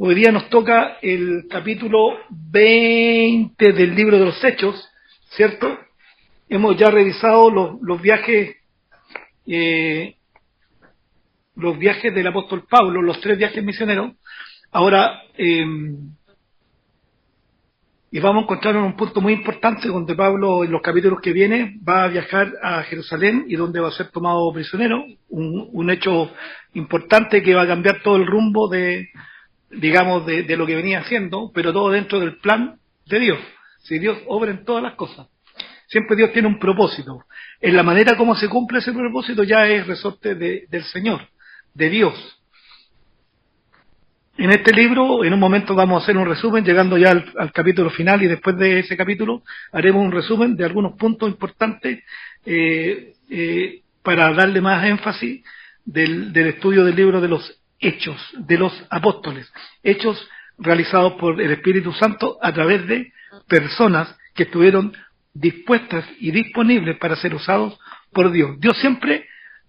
Hoy día nos toca el capítulo 20 del libro de los Hechos, ¿cierto? Hemos ya revisado los viajes del apóstol Pablo, los 3 viajes misioneros. Ahora, y vamos a encontrar un punto muy importante donde Pablo, en los capítulos que vienen, va a viajar a Jerusalén y donde va a ser tomado prisionero, un hecho importante que va a cambiar todo el rumbo de lo que venía haciendo, pero todo dentro del plan de Dios. Si Dios obra en todas las cosas, siempre Dios tiene un propósito. En la manera como se cumple ese propósito ya es resorte del Señor, de Dios. En este libro, en un momento vamos a hacer un resumen, llegando ya al capítulo final, y después de ese capítulo haremos un resumen de algunos puntos importantes para darle más énfasis del estudio del libro de los Hechos, de los apóstoles, hechos realizados por el Espíritu Santo a través de personas que estuvieron dispuestas y disponibles para ser usados por Dios. Dios siempre,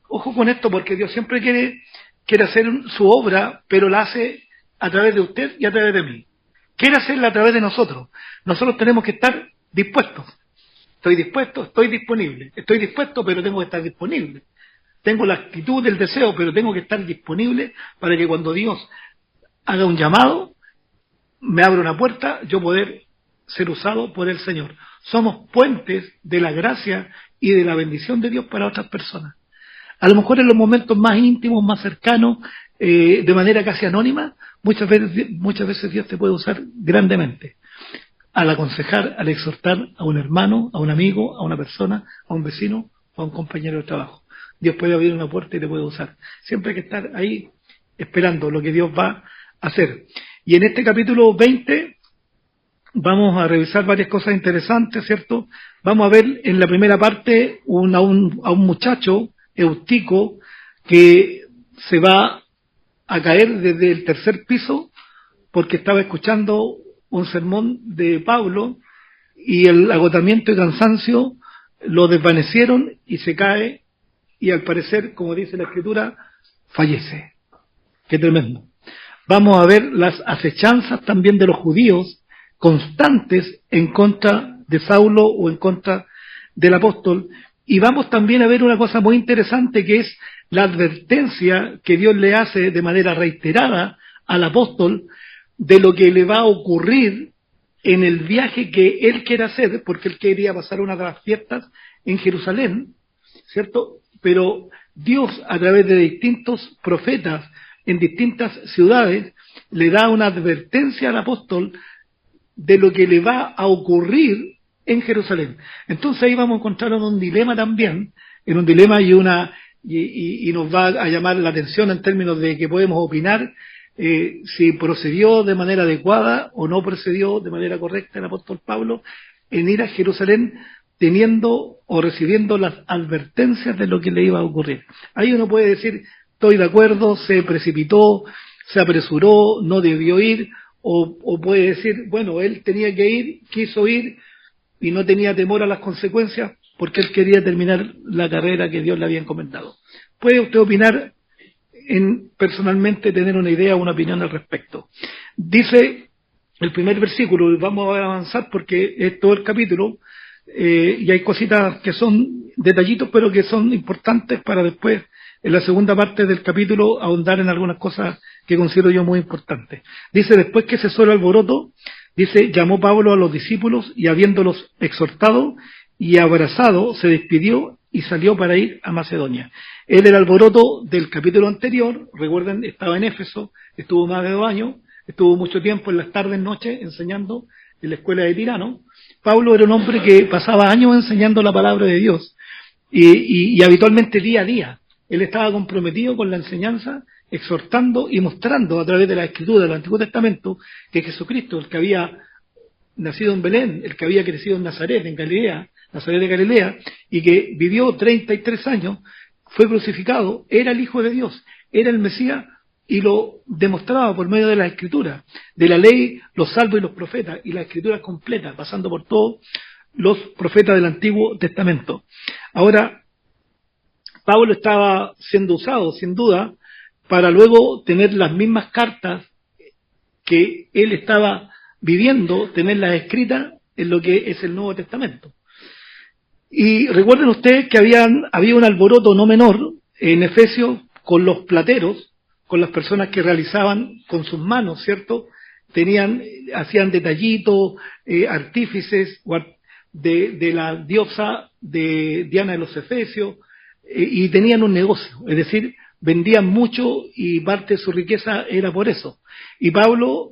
ojo con esto, porque Dios siempre quiere hacer su obra, pero la hace a través de usted y a través de mí. Quiere hacerla a través de nosotros. Nosotros tenemos que estar dispuestos. Estoy dispuesto, estoy disponible. Estoy dispuesto, pero tengo que estar disponible. Tengo la actitud del deseo, pero tengo que estar disponible para que cuando Dios haga un llamado, me abra una puerta, yo poder ser usado por el Señor. Somos puentes de la gracia y de la bendición de Dios para otras personas. A lo mejor en los momentos más íntimos, más cercanos, de manera casi anónima, muchas veces Dios te puede usar grandemente. Al aconsejar, al exhortar a un hermano, a un amigo, a una persona, a un vecino o a un compañero de trabajo. Dios puede abrir una puerta y te puede usar. Siempre hay que estar ahí esperando lo que Dios va a hacer. Y en este capítulo 20 vamos a revisar varias cosas interesantes, ¿cierto? Vamos a ver en la primera parte a un muchacho, Eutico, que se va a caer desde el 3er piso porque estaba escuchando un sermón de Pablo y el agotamiento y cansancio lo desvanecieron y se cae y al parecer, como dice la Escritura, fallece. ¡Qué tremendo! Vamos a ver las acechanzas también de los judíos constantes en contra de Saulo o en contra del apóstol, y vamos también a ver una cosa muy interesante que es la advertencia que Dios le hace de manera reiterada al apóstol de lo que le va a ocurrir en el viaje que él quiere hacer, porque él quería pasar una de las fiestas en Jerusalén, ¿cierto? Pero Dios, a través de distintos profetas en distintas ciudades, le da una advertencia al apóstol de lo que le va a ocurrir en Jerusalén. Entonces ahí vamos a encontrar un dilema también, y nos va a llamar la atención en términos de que podemos opinar si procedió de manera adecuada o no procedió de manera correcta el apóstol Pablo en ir a Jerusalén teniendo o recibiendo las advertencias de lo que le iba a ocurrir. Ahí uno puede decir, estoy de acuerdo, se precipitó, se apresuró, no debió ir, o puede decir, bueno, él tenía que ir, quiso ir y no tenía temor a las consecuencias porque él quería terminar la carrera que Dios le había encomendado. Puede usted opinar personalmente, tener una idea o una opinión al respecto. Dice el primer versículo, y vamos a avanzar porque es todo el capítulo, y hay cositas que son detallitos, pero que son importantes para después, en la segunda parte del capítulo, ahondar en algunas cosas que considero yo muy importantes. Dice, después que cesó el alboroto, dice, llamó Pablo a los discípulos y habiéndolos exhortado y abrazado, se despidió y salió para ir a Macedonia. El alboroto del capítulo anterior, recuerden, estaba en Éfeso, estuvo más de 2 años, estuvo mucho tiempo en las tardes, noches, enseñando en la escuela de Tirano. Pablo era un hombre que pasaba años enseñando la palabra de Dios y habitualmente día a día. Él estaba comprometido con la enseñanza, exhortando y mostrando a través de la Escritura del Antiguo Testamento que Jesucristo, el que había nacido en Belén, el que había crecido en Nazaret, Nazaret de Galilea, y que vivió 33 años, fue crucificado, era el Hijo de Dios, era el Mesías, y lo demostraba por medio de la Escritura, de la ley, los salmos y los profetas, y la Escritura completa, pasando por todos los profetas del Antiguo Testamento. Ahora, Pablo estaba siendo usado, sin duda, para luego tener las mismas cartas que él estaba viviendo, tenerlas escritas en lo que es el Nuevo Testamento. Y recuerden ustedes que había un alboroto no menor en Efesios con los plateros, con las personas que realizaban con sus manos, ¿cierto? Hacían detallitos, artífices de la diosa de Diana de los Efesios, y tenían un negocio, es decir, vendían mucho y parte de su riqueza era por eso. Y Pablo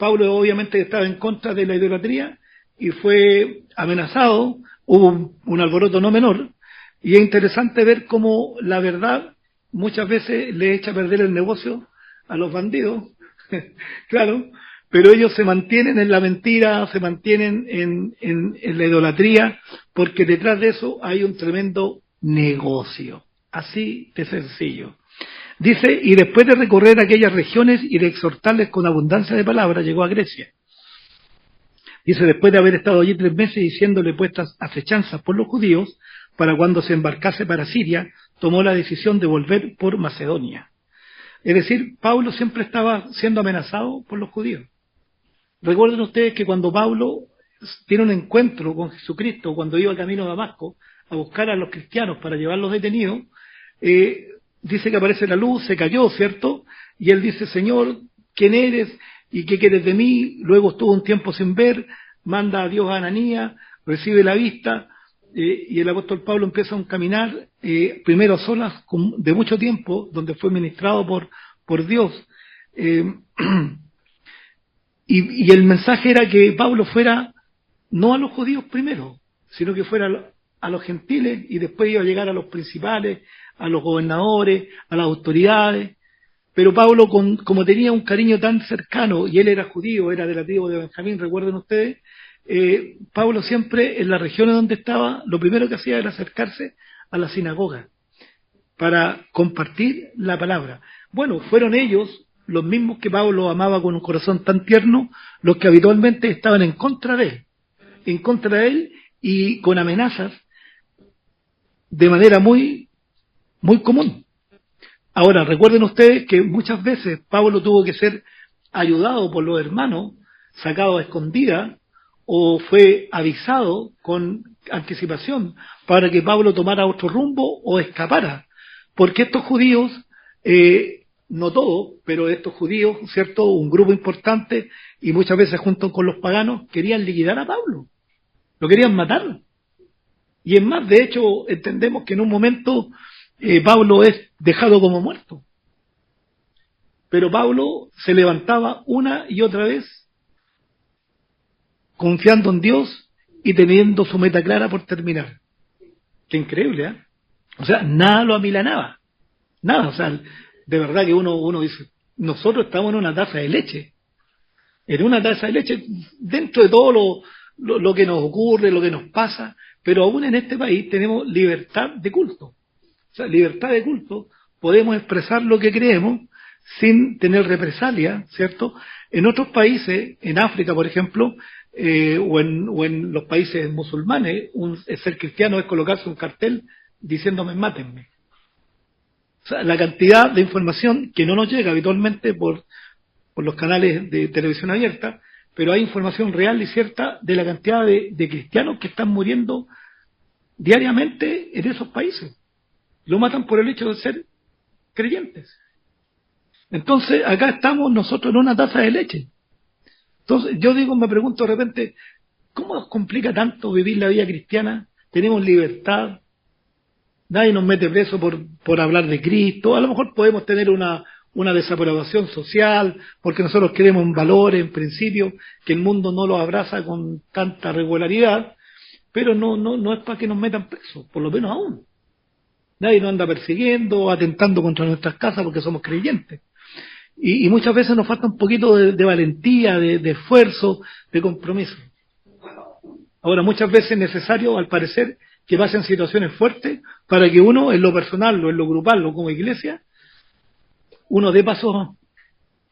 obviamente estaba en contra de la idolatría y fue amenazado, hubo un alboroto no menor, y es interesante ver cómo la verdad muchas veces le echa a perder el negocio a los bandidos, claro, pero ellos se mantienen en la mentira, se mantienen en la idolatría, porque detrás de eso hay un tremendo negocio, así de sencillo. Dice, y después de recorrer aquellas regiones y de exhortarles con abundancia de palabras, llegó a Grecia. Dice, después de haber estado allí 3 meses y siéndole puestas acechanzas por los judíos, para cuando se embarcase para Siria, tomó la decisión de volver por Macedonia. Es decir, Pablo siempre estaba siendo amenazado por los judíos. Recuerden ustedes que cuando Pablo tiene un encuentro con Jesucristo, cuando iba camino a Damasco a buscar a los cristianos para llevarlos detenidos, dice que aparece la luz, se cayó, ¿cierto? Y él dice, Señor, ¿quién eres? ¿Y qué quieres de mí? Luego estuvo un tiempo sin ver, manda a Dios a Ananías, recibe la vista, y el apóstol Pablo empieza un caminar, primero a solas, de mucho tiempo, donde fue ministrado por Dios. Y el mensaje era que Pablo fuera no a los judíos primero, sino que fuera a los gentiles, y después iba a llegar a los principales, a los gobernadores, a las autoridades. Pero Pablo, como tenía un cariño tan cercano, y él era judío, era de la tribu de Benjamín, recuerden ustedes, Pablo siempre en las regiones donde estaba, lo primero que hacía era acercarse a la sinagoga para compartir la palabra. Bueno, fueron ellos, los mismos que Pablo amaba con un corazón tan tierno, los que habitualmente estaban en contra de él y con amenazas de manera muy, muy común. Ahora, recuerden ustedes que muchas veces Pablo tuvo que ser ayudado por los hermanos, sacado a escondida, o fue avisado con anticipación para que Pablo tomara otro rumbo o escapara. Porque estos judíos, no todos, pero estos judíos, ¿cierto?, un grupo importante, y muchas veces junto con los paganos, querían liquidar a Pablo, lo querían matar. Y es más, de hecho, entendemos que en un momento Pablo es dejado como muerto. Pero Pablo se levantaba una y otra vez, confiando en Dios y teniendo su meta clara por terminar. Qué increíble, ¿eh? O sea, nada lo amilanaba. Nada, o sea, de verdad que uno dice, nosotros estamos en una taza de leche. En una taza de leche, dentro de todo lo que nos ocurre, lo que nos pasa, pero aún en este país tenemos libertad de culto. O sea, libertad de culto, podemos expresar lo que creemos sin tener represalia, ¿cierto? En otros países, en África, por ejemplo, o en los países musulmanes, ser cristiano es colocarse un cartel diciéndome mátenme. O sea, la cantidad de información que no nos llega habitualmente por los canales de televisión abierta, pero hay información real y cierta de la cantidad de cristianos que están muriendo diariamente en esos países. Lo matan por el hecho de ser creyentes. Entonces, acá estamos nosotros en una taza de leche. Entonces, yo me pregunto de repente, ¿cómo nos complica tanto vivir la vida cristiana? Tenemos libertad, nadie nos mete preso por hablar de Cristo, a lo mejor podemos tener una desaprobación social, porque nosotros creemos en valores, en principios, que el mundo no los abraza con tanta regularidad, pero no es para que nos metan presos, por lo menos aún. Nadie nos anda persiguiendo, atentando contra nuestras casas porque somos creyentes. Y muchas veces nos falta un poquito de valentía, de esfuerzo, de compromiso. Ahora, muchas veces es necesario, al parecer, que pasen situaciones fuertes para que uno, en lo personal o en lo grupal o como iglesia, uno dé pasos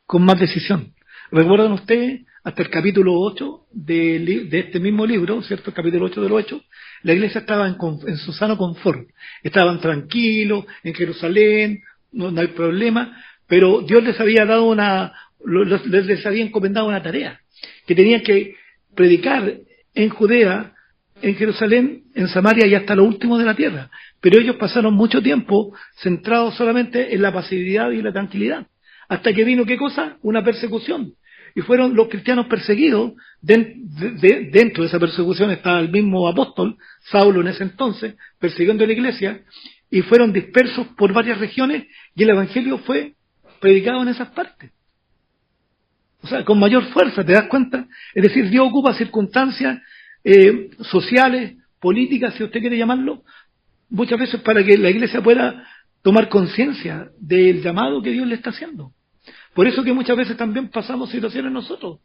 con más decisión. ¿Recuerdan ustedes hasta el capítulo 8 de este mismo libro, ¿cierto? El capítulo 8 de los Hechos, la iglesia estaba en su sano confort. Estaban tranquilos, en Jerusalén, no hay problema, pero Dios les había dado les había encomendado una tarea, que tenían que predicar en Judea, en Jerusalén, en Samaria y hasta lo último de la tierra. Pero ellos pasaron mucho tiempo centrados solamente en la pasividad y la tranquilidad. Hasta que vino, ¿qué cosa? Una persecución. Y fueron los cristianos perseguidos. Dentro de esa persecución estaba el mismo apóstol, Saulo en ese entonces, persiguiendo a la iglesia, y fueron dispersos por varias regiones, y el evangelio fue predicado en esas partes. O sea, con mayor fuerza, ¿te das cuenta? Es decir, Dios ocupa circunstancias sociales, políticas, si usted quiere llamarlo, muchas veces para que la iglesia pueda tomar conciencia del llamado que Dios le está haciendo. Por eso que muchas veces también pasamos situaciones nosotros.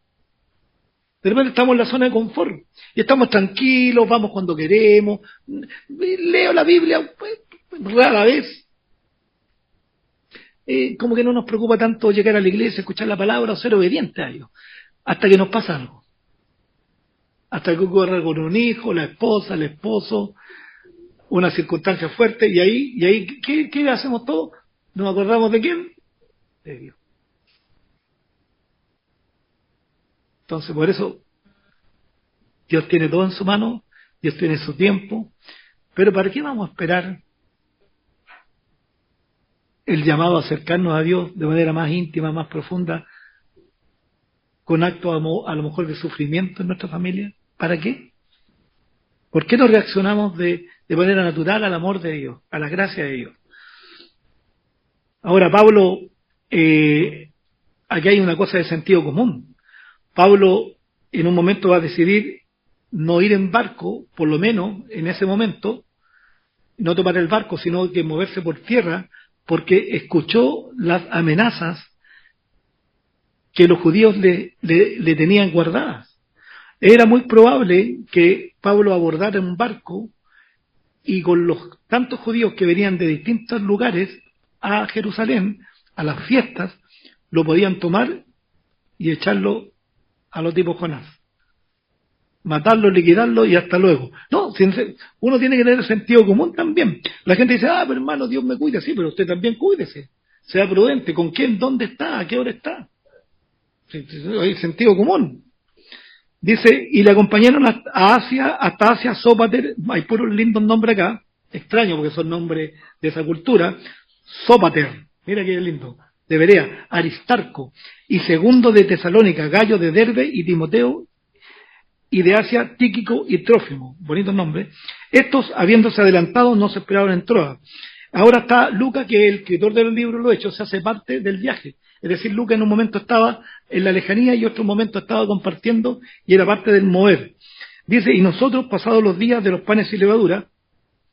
De repente estamos en la zona de confort y estamos tranquilos, vamos cuando queremos, leo la Biblia rara vez. Como que no nos preocupa tanto llegar a la iglesia, escuchar la palabra o ser obedientes a ellos, hasta que nos pasa algo. Hasta que ocurre con un hijo, la esposa, el esposo, una circunstancia fuerte, y ahí ¿qué hacemos todos? ¿Nos acordamos de quién? De Dios. Entonces, por eso, Dios tiene todo en su mano, Dios tiene su tiempo, pero ¿para qué vamos a esperar el llamado a acercarnos a Dios de manera más íntima, más profunda, con actos a lo mejor de sufrimiento en nuestra familia? ¿Para qué? ¿Por qué no reaccionamos de manera natural al amor de Dios, a la gracia de Dios? Ahora, Pablo, aquí hay una cosa de sentido común. Pablo en un momento va a decidir no ir en barco, por lo menos en ese momento, no tomar el barco, sino que moverse por tierra, porque escuchó las amenazas que los judíos le tenían guardadas. Era muy probable que Pablo abordara un barco y con los tantos judíos que venían de distintos lugares a Jerusalén, a las fiestas, lo podían tomar y echarlo a los tipos Jonás. Matarlo, liquidarlo y hasta luego. No, uno tiene que tener sentido común también. La gente dice, pero hermano, Dios me cuida. Sí, pero usted también cuídese. Sea prudente. ¿Con quién? ¿Dónde está? ¿A qué hora está? Hay sentido común. Dice, y le acompañaron hasta Asia, Sópater, hay puros lindos nombres acá, extraño porque son nombres de esa cultura, Sópater, mira qué lindo, de Berea, Aristarco, y segundo de Tesalónica, Gallo de Derbe y Timoteo, y de Asia, Tíquico y Trófimo, bonitos nombres. Estos, habiéndose adelantado, no se esperaban en Troas. Ahora está Lucas, que es el escritor del libro Los Hechos, se hace parte del viaje. Es decir, Lucas en un momento estaba en la lejanía y otro momento estaba compartiendo y era parte del mover. Dice, y nosotros, pasados los días de los panes y levadura,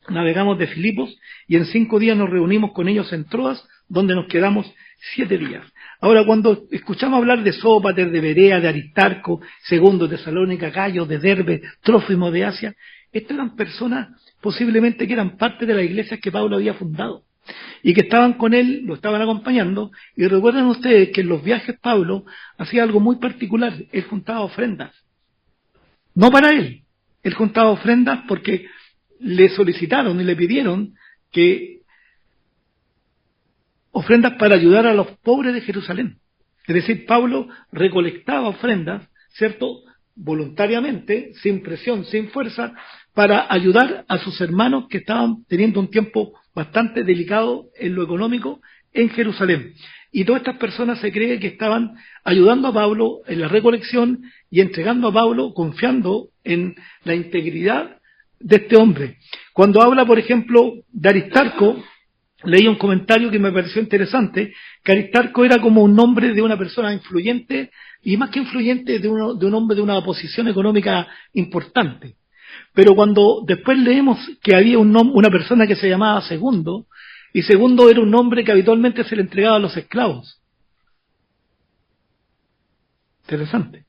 navegamos de Filipos y en 5 días nos reunimos con ellos en Troas, donde nos quedamos 7 días. Ahora, cuando escuchamos hablar de Sópater, de Berea, de Aristarco, segundo de Tesalónica, Gallo, de Derbe, Trófimo de Asia, estas eran personas posiblemente que eran parte de las iglesias que Pablo había fundado y que estaban con él, lo estaban acompañando. Y recuerden ustedes que en los viajes Pablo hacía algo muy particular, él juntaba ofrendas, no para él juntaba ofrendas porque le solicitaron y le pidieron que ofrendas para ayudar a los pobres de Jerusalén. Es decir, Pablo recolectaba ofrendas, ¿cierto?, voluntariamente, sin presión, sin fuerza, para ayudar a sus hermanos que estaban teniendo un tiempo bastante delicado en lo económico en Jerusalén. Y todas estas personas se cree que estaban ayudando a Pablo en la recolección y entregando a Pablo, confiando en la integridad de este hombre. Cuando habla, por ejemplo, de Aristarco, leí un comentario que me pareció interesante, que Aristarco era como un nombre de una persona influyente, y más que influyente, de un hombre de una posición económica importante. Pero cuando después leemos que había una persona que se llamaba Segundo, y Segundo era un nombre que habitualmente se le entregaba a los esclavos. Interesante.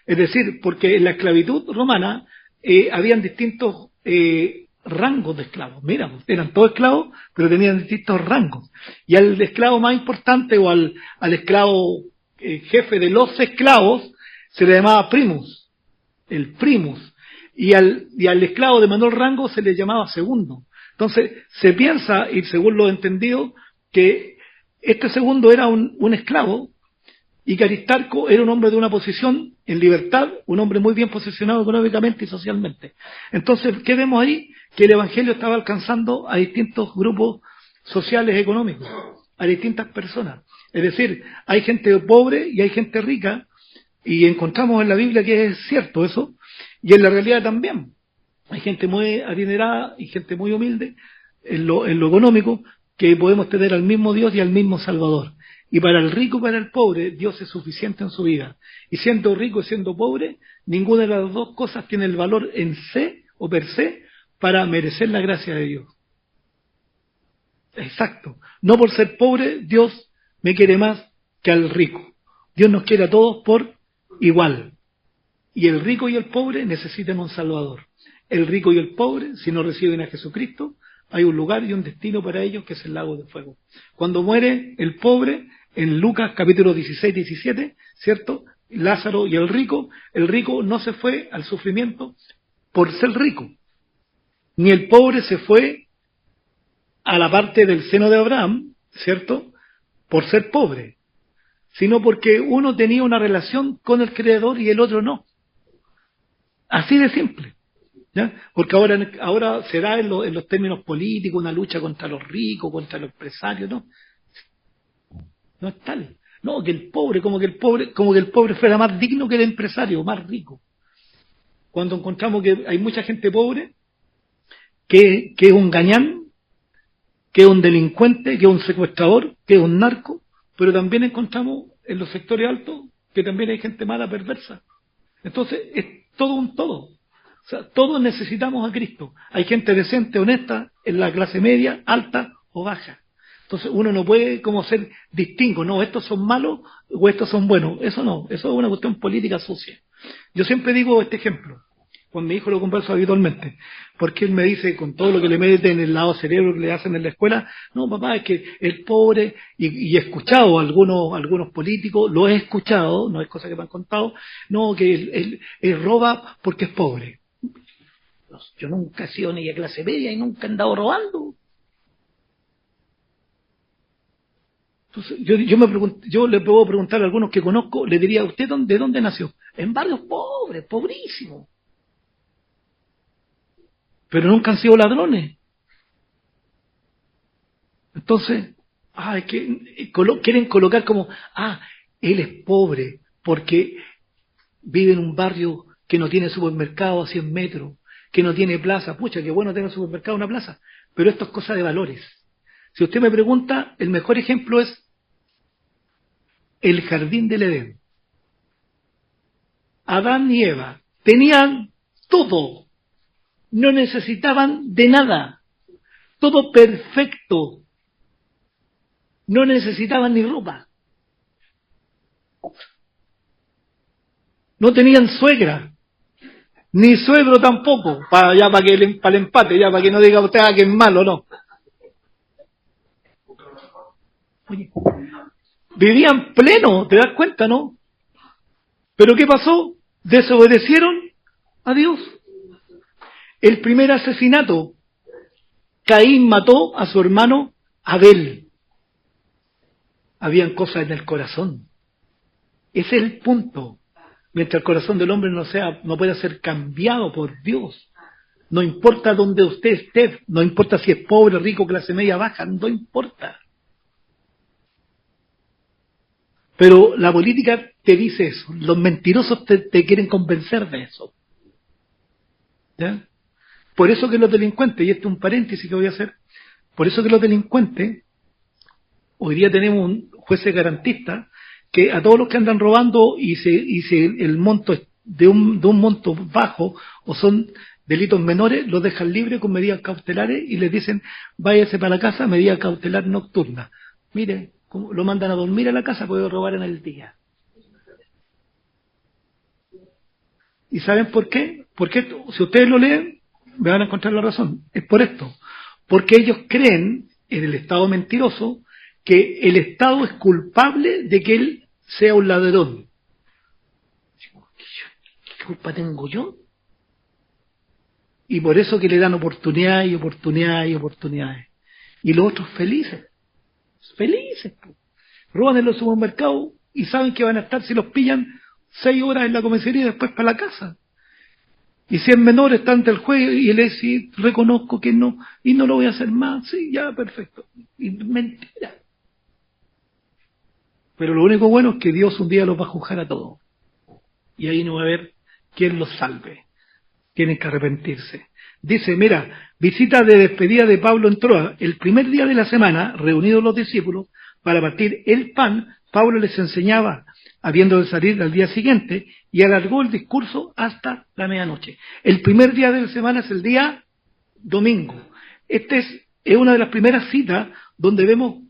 Es decir, porque en la esclavitud romana habían distintos rangos de esclavos. Mira, eran todos esclavos, pero tenían distintos rangos. Y al esclavo más importante o al esclavo jefe de los esclavos se le llamaba primus, el primus. Y al esclavo de menor rango se le llamaba segundo. Entonces, se piensa, y según lo entendido, que este segundo era un esclavo y que Aristarco era un hombre de una posición en libertad, un hombre muy bien posicionado económicamente y socialmente. Entonces, ¿qué vemos ahí? Que el Evangelio estaba alcanzando a distintos grupos sociales económicos, a distintas personas. Es decir, hay gente pobre y hay gente rica, y encontramos en la Biblia que es cierto eso, y en la realidad también. Hay gente muy adinerada y gente muy humilde en lo económico, que podemos tener al mismo Dios y al mismo Salvador. Y para el rico y para el pobre, Dios es suficiente en su vida. Y siendo rico y siendo pobre, ninguna de las dos cosas tiene el valor en sí o per se para merecer la gracia de Dios. Exacto. No por ser pobre, Dios me quiere más que al rico. Dios nos quiere a todos por igual. Y el rico y el pobre necesitan un Salvador. El rico y el pobre, si no reciben a Jesucristo, hay un lugar y un destino para ellos que es el lago de fuego. Cuando muere el pobre, en Lucas capítulo 16, 17, ¿cierto? Lázaro y el rico no se fue al sufrimiento por ser rico. Ni el pobre se fue a la parte del seno de Abraham, ¿cierto? Por ser pobre, sino porque uno tenía una relación con el Creador y el otro no. Así de simple. ¿Ya? Porque ahora se da en los términos políticos una lucha contra los ricos, contra los empresarios, ¿no? No es tal. No, que el pobre, como que el pobre fuera más digno que el empresario, más rico. Cuando encontramos que hay mucha gente pobre, que es un gañán, que es un delincuente, que es un secuestrador, que es un narco, pero también encontramos en los sectores altos que también hay gente mala, perversa. Entonces, es todo un todo. O sea, todos necesitamos a Cristo. Hay gente decente, honesta, en la clase media, alta o baja. Entonces uno no puede como ser distingo, no, estos son malos o estos son buenos. Eso no, eso es una cuestión política sucia. Yo siempre digo este ejemplo, con mi hijo lo converso habitualmente, porque él me dice, con todo lo que le meten en el lado cerebro que le hacen en la escuela, no papá, es que el pobre, y he escuchado a algunos políticos, lo he escuchado, no es cosa que me han contado, no, que él roba porque es pobre. Yo nunca he sido ni de clase media y nunca he andado robando. Entonces, yo le puedo preguntar a algunos que conozco, le diría, ¿usted de dónde nació? En barrios pobres, pobrísimos. Pero nunca han sido ladrones. Entonces, quieren colocar como, él es pobre porque vive en un barrio que no tiene supermercado a 100 metros, que no tiene plaza. Pucha, qué bueno tener un supermercado, una plaza. Pero esto es cosa de valores. Si usted me pregunta, el mejor ejemplo es el jardín del Edén. Adán y Eva tenían todo, no necesitaban de nada, todo perfecto, no necesitaban ni ropa, no tenían suegra, ni suegro tampoco, para el empate, ya para que no diga usted que es malo, no. Oye, vivían pleno, ¿te das cuenta, no? ¿Pero qué pasó? Desobedecieron a Dios. El primer asesinato, Caín mató a su hermano Abel. Habían cosas en el corazón. Ese es el punto. Mientras el corazón del hombre no pueda ser cambiado por Dios. No importa dónde usted esté, no importa si es pobre, rico, clase media, baja, no importa. Pero la política te dice eso, los mentirosos te quieren convencer de eso. ¿Ya? Por eso que los delincuentes, y este es un paréntesis que voy a hacer, por eso que los delincuentes, hoy día tenemos un jueces garantistas, que a todos los que andan robando y el monto es de un monto bajo o son delitos menores, los dejan libres con medidas cautelares y les dicen, váyase para la casa, medida cautelar nocturna. Mire, lo mandan a dormir a la casa, puede robar en el día. ¿Y saben por qué? Porque si ustedes lo leen, me van a encontrar la razón. Es por esto. Porque ellos creen en el Estado mentiroso que el Estado es culpable de que él sea un ladrón. ¿Qué culpa tengo yo? Y por eso que le dan oportunidades y oportunidades y oportunidades. Y los otros felices. Felices. Roban en los supermercados y saben que van a estar, si los pillan, 6 horas en la comisaría y después para la casa. Y si es menor, está ante el juez y él dice, sí, reconozco que no, y no lo voy a hacer más, sí, ya, perfecto. Y mentira. Pero lo único bueno es que Dios un día los va a juzgar a todos. Y ahí no va a haber quien los salve. Tienen que arrepentirse. Dice, mira, visita de despedida de Pablo en Troas. El primer día de la semana, reunidos los discípulos, para partir el pan, Pablo les enseñaba, habiendo de salir al día siguiente, y alargó el discurso hasta la medianoche. El primer día de la semana es el día domingo. Este es una de las primeras citas donde vemos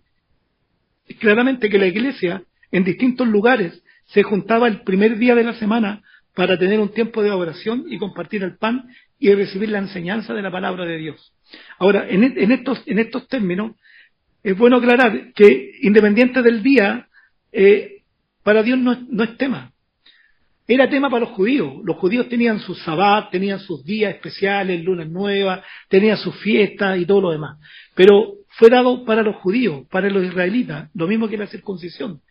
claramente que la iglesia, en distintos lugares, se juntaba el primer día de la semana para tener un tiempo de oración y compartir el pan y recibir la enseñanza de la palabra de Dios. Ahora, en estos términos, es bueno aclarar que independiente del día, para Dios no es tema. Era tema para los judíos. Los judíos tenían sus sabbat, tenían sus días especiales, lunas nuevas, tenían sus fiestas y todo lo demás. Pero fue dado para los judíos, para los israelitas, lo mismo que la circuncisión.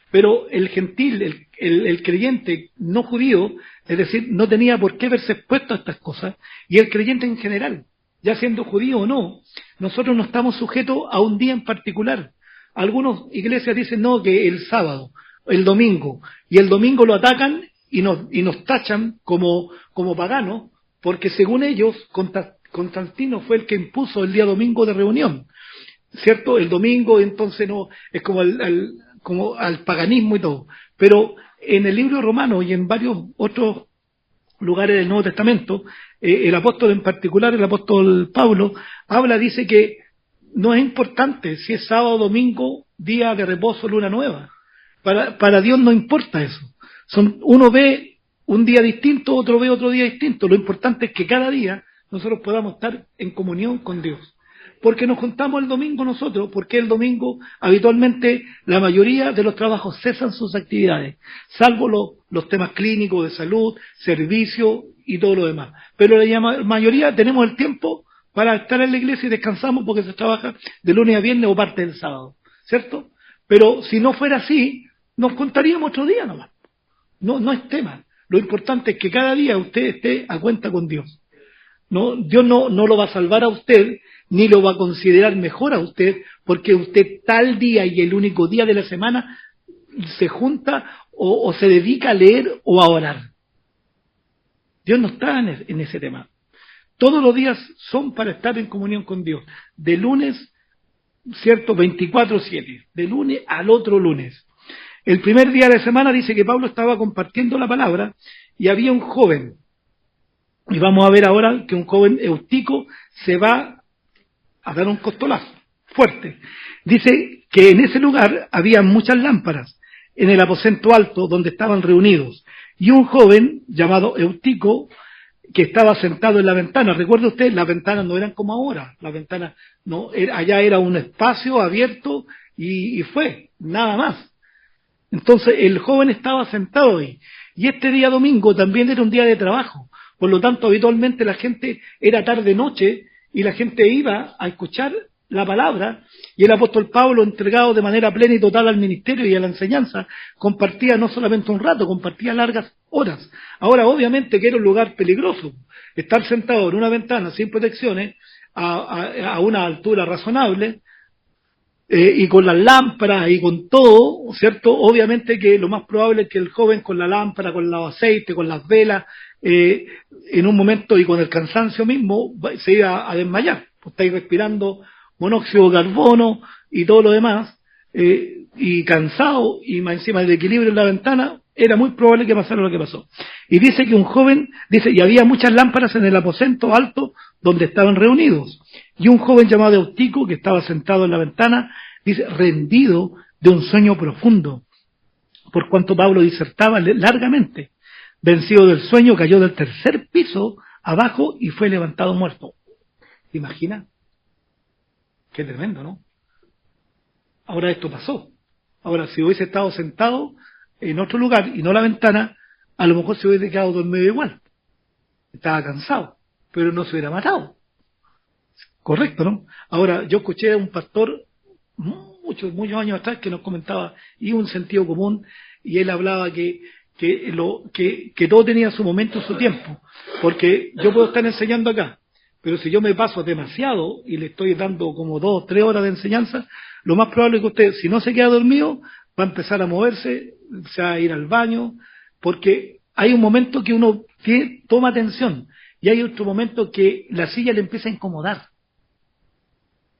Pero el gentil, el creyente no judío, es decir, no tenía por qué verse expuesto a estas cosas, y el creyente en general, ya siendo judío o no, nosotros no estamos sujetos a un día en particular. Algunas iglesias dicen no, que el sábado, el domingo, y el domingo lo atacan y nos tachan como paganos, porque según ellos, Constantino fue el que impuso el día domingo de reunión, ¿cierto? El domingo entonces no es como al paganismo y todo. Pero en el libro romano y en varios otros lugares del Nuevo Testamento, el apóstol en particular, el apóstol Pablo, dice que no es importante si es sábado, domingo, día de reposo, luna nueva. Para Dios no importa eso. Uno ve un día distinto, otro ve otro día distinto. Lo importante es que cada día nosotros podamos estar en comunión con Dios. Porque nos juntamos el domingo nosotros, porque el domingo habitualmente la mayoría de los trabajos cesan sus actividades, salvo los temas clínicos, de salud, servicio y todo lo demás. Pero la mayoría tenemos el tiempo para estar en la iglesia y descansamos porque se trabaja de lunes a viernes o parte del sábado, ¿cierto? Pero si no fuera así, nos juntaríamos otro día nomás. No es tema. Lo importante es que cada día usted esté a cuenta con Dios. No, Dios no lo va a salvar a usted, ni lo va a considerar mejor a usted, porque usted tal día y el único día de la semana se junta o se dedica a leer o a orar. Dios no está en ese tema. Todos los días son para estar en comunión con Dios. De lunes, ¿cierto? 24/7. De lunes al otro lunes. El primer día de la semana dice que Pablo estaba compartiendo la palabra y había un joven. Y vamos a ver ahora que un joven Eutico se va a dar un costolazo fuerte. Dice que en ese lugar había muchas lámparas en el aposento alto donde estaban reunidos. Y un joven llamado Eutico que estaba sentado en la ventana. Recuerde usted, las ventanas no eran como ahora. Las ventanas, no, allá era un espacio abierto y fue, nada más. Entonces el joven estaba sentado ahí. Y este día domingo también era un día de trabajo. Por lo tanto, habitualmente la gente era tarde-noche y la gente iba a escuchar la palabra, y el apóstol Pablo, entregado de manera plena y total al ministerio y a la enseñanza, compartía no solamente un rato, compartía largas horas. Ahora, obviamente que era un lugar peligroso. Estar sentado en una ventana sin protecciones, a una altura razonable, y con las lámparas y con todo, ¿cierto? Obviamente que lo más probable es que el joven con la lámpara, con los aceites, con las velas, en un momento y con el cansancio mismo, se iba a desmayar. Pues estáis respirando monóxido de carbono y todo lo demás, y cansado, y más encima del equilibrio en la ventana, era muy probable que pasara lo que pasó. Y dice que un joven, y había muchas lámparas en el aposento alto donde estaban reunidos. Y un joven llamado Eutico, que estaba sentado en la ventana, dice, rendido de un sueño profundo, por cuanto Pablo disertaba largamente. Vencido del sueño, cayó del 3er piso abajo y fue levantado muerto. ¿Te imaginas? Qué tremendo, ¿no? Ahora esto pasó. Ahora, si hubiese estado sentado en otro lugar y no la ventana, a lo mejor se hubiese quedado dormido igual. Estaba cansado, pero no se hubiera matado. Correcto, ¿no? Ahora, yo escuché a un pastor muy muchos años atrás, que nos comentaba, y un sentido común, y él hablaba que todo tenía su momento, su tiempo, porque yo puedo estar enseñando acá, pero si yo me paso demasiado y le estoy dando como 2 o 3 horas de enseñanza, lo más probable es que usted, si no se queda dormido, va a empezar a moverse, se va a ir al baño, porque hay un momento que uno toma atención, y hay otro momento que la silla le empieza a incomodar.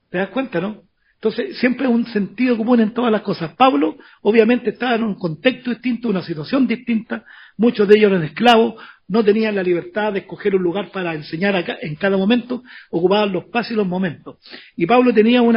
¿Te das cuenta, no? Entonces, siempre es un sentido común en todas las cosas. Pablo, obviamente, estaba en un contexto distinto, una situación distinta. Muchos de ellos eran esclavos, no tenían la libertad de escoger un lugar para enseñar en cada momento, ocupaban los pasos y los momentos. Y Pablo tenía un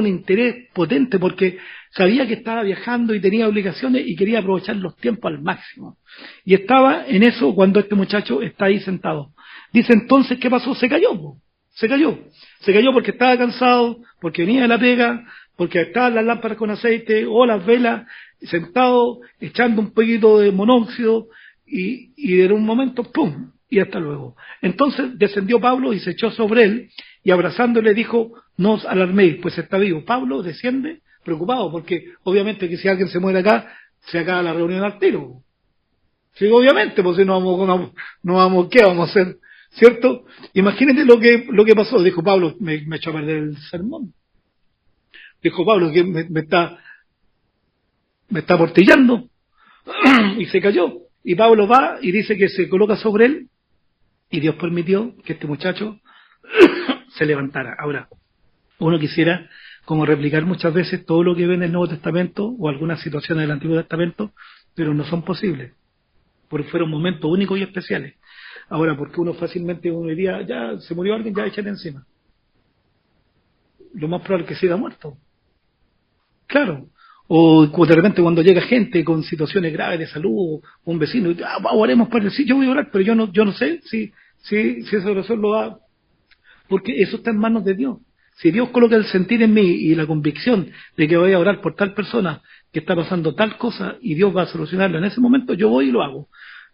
interés potente porque sabía que estaba viajando y tenía obligaciones y quería aprovechar los tiempos al máximo. Y estaba en eso cuando este muchacho está ahí sentado. Dice entonces, ¿qué pasó? Se cayó, po. Se cayó porque estaba cansado, porque venía de la pega, porque estaban las lámparas con aceite o las velas, sentado, echando un poquito de monóxido, y en un momento, ¡pum!, y hasta luego. Entonces descendió Pablo y se echó sobre él, y abrazándole dijo, no os alarméis, pues está vivo. Pablo desciende preocupado, porque obviamente que si alguien se muere acá, se acaba la reunión al tiro. Sí, obviamente, pues si no vamos, ¿qué vamos a hacer? ¿Cierto? Imagínate lo que pasó. Dijo Pablo, me echó a perder el sermón. Dijo Pablo que me está portillando. Y se cayó. Y Pablo va y dice que se coloca sobre él, y Dios permitió que este muchacho se levantara. Ahora, uno quisiera como replicar muchas veces todo lo que ve en el Nuevo Testamento o algunas situaciones del Antiguo Testamento, pero no son posibles, porque fueron momentos únicos y especiales. Ahora, porque uno diría, ya se murió alguien, ya échale encima. Lo más probable es que siga muerto. Claro. O de repente cuando llega gente con situaciones graves de salud, un vecino, oremos por él. Sí, yo voy a orar, pero yo no sé si esa oración lo da, porque eso está en manos de Dios. Si Dios coloca el sentir en mí y la convicción de que voy a orar por tal persona que está pasando tal cosa y Dios va a solucionarlo en ese momento, yo voy y lo hago.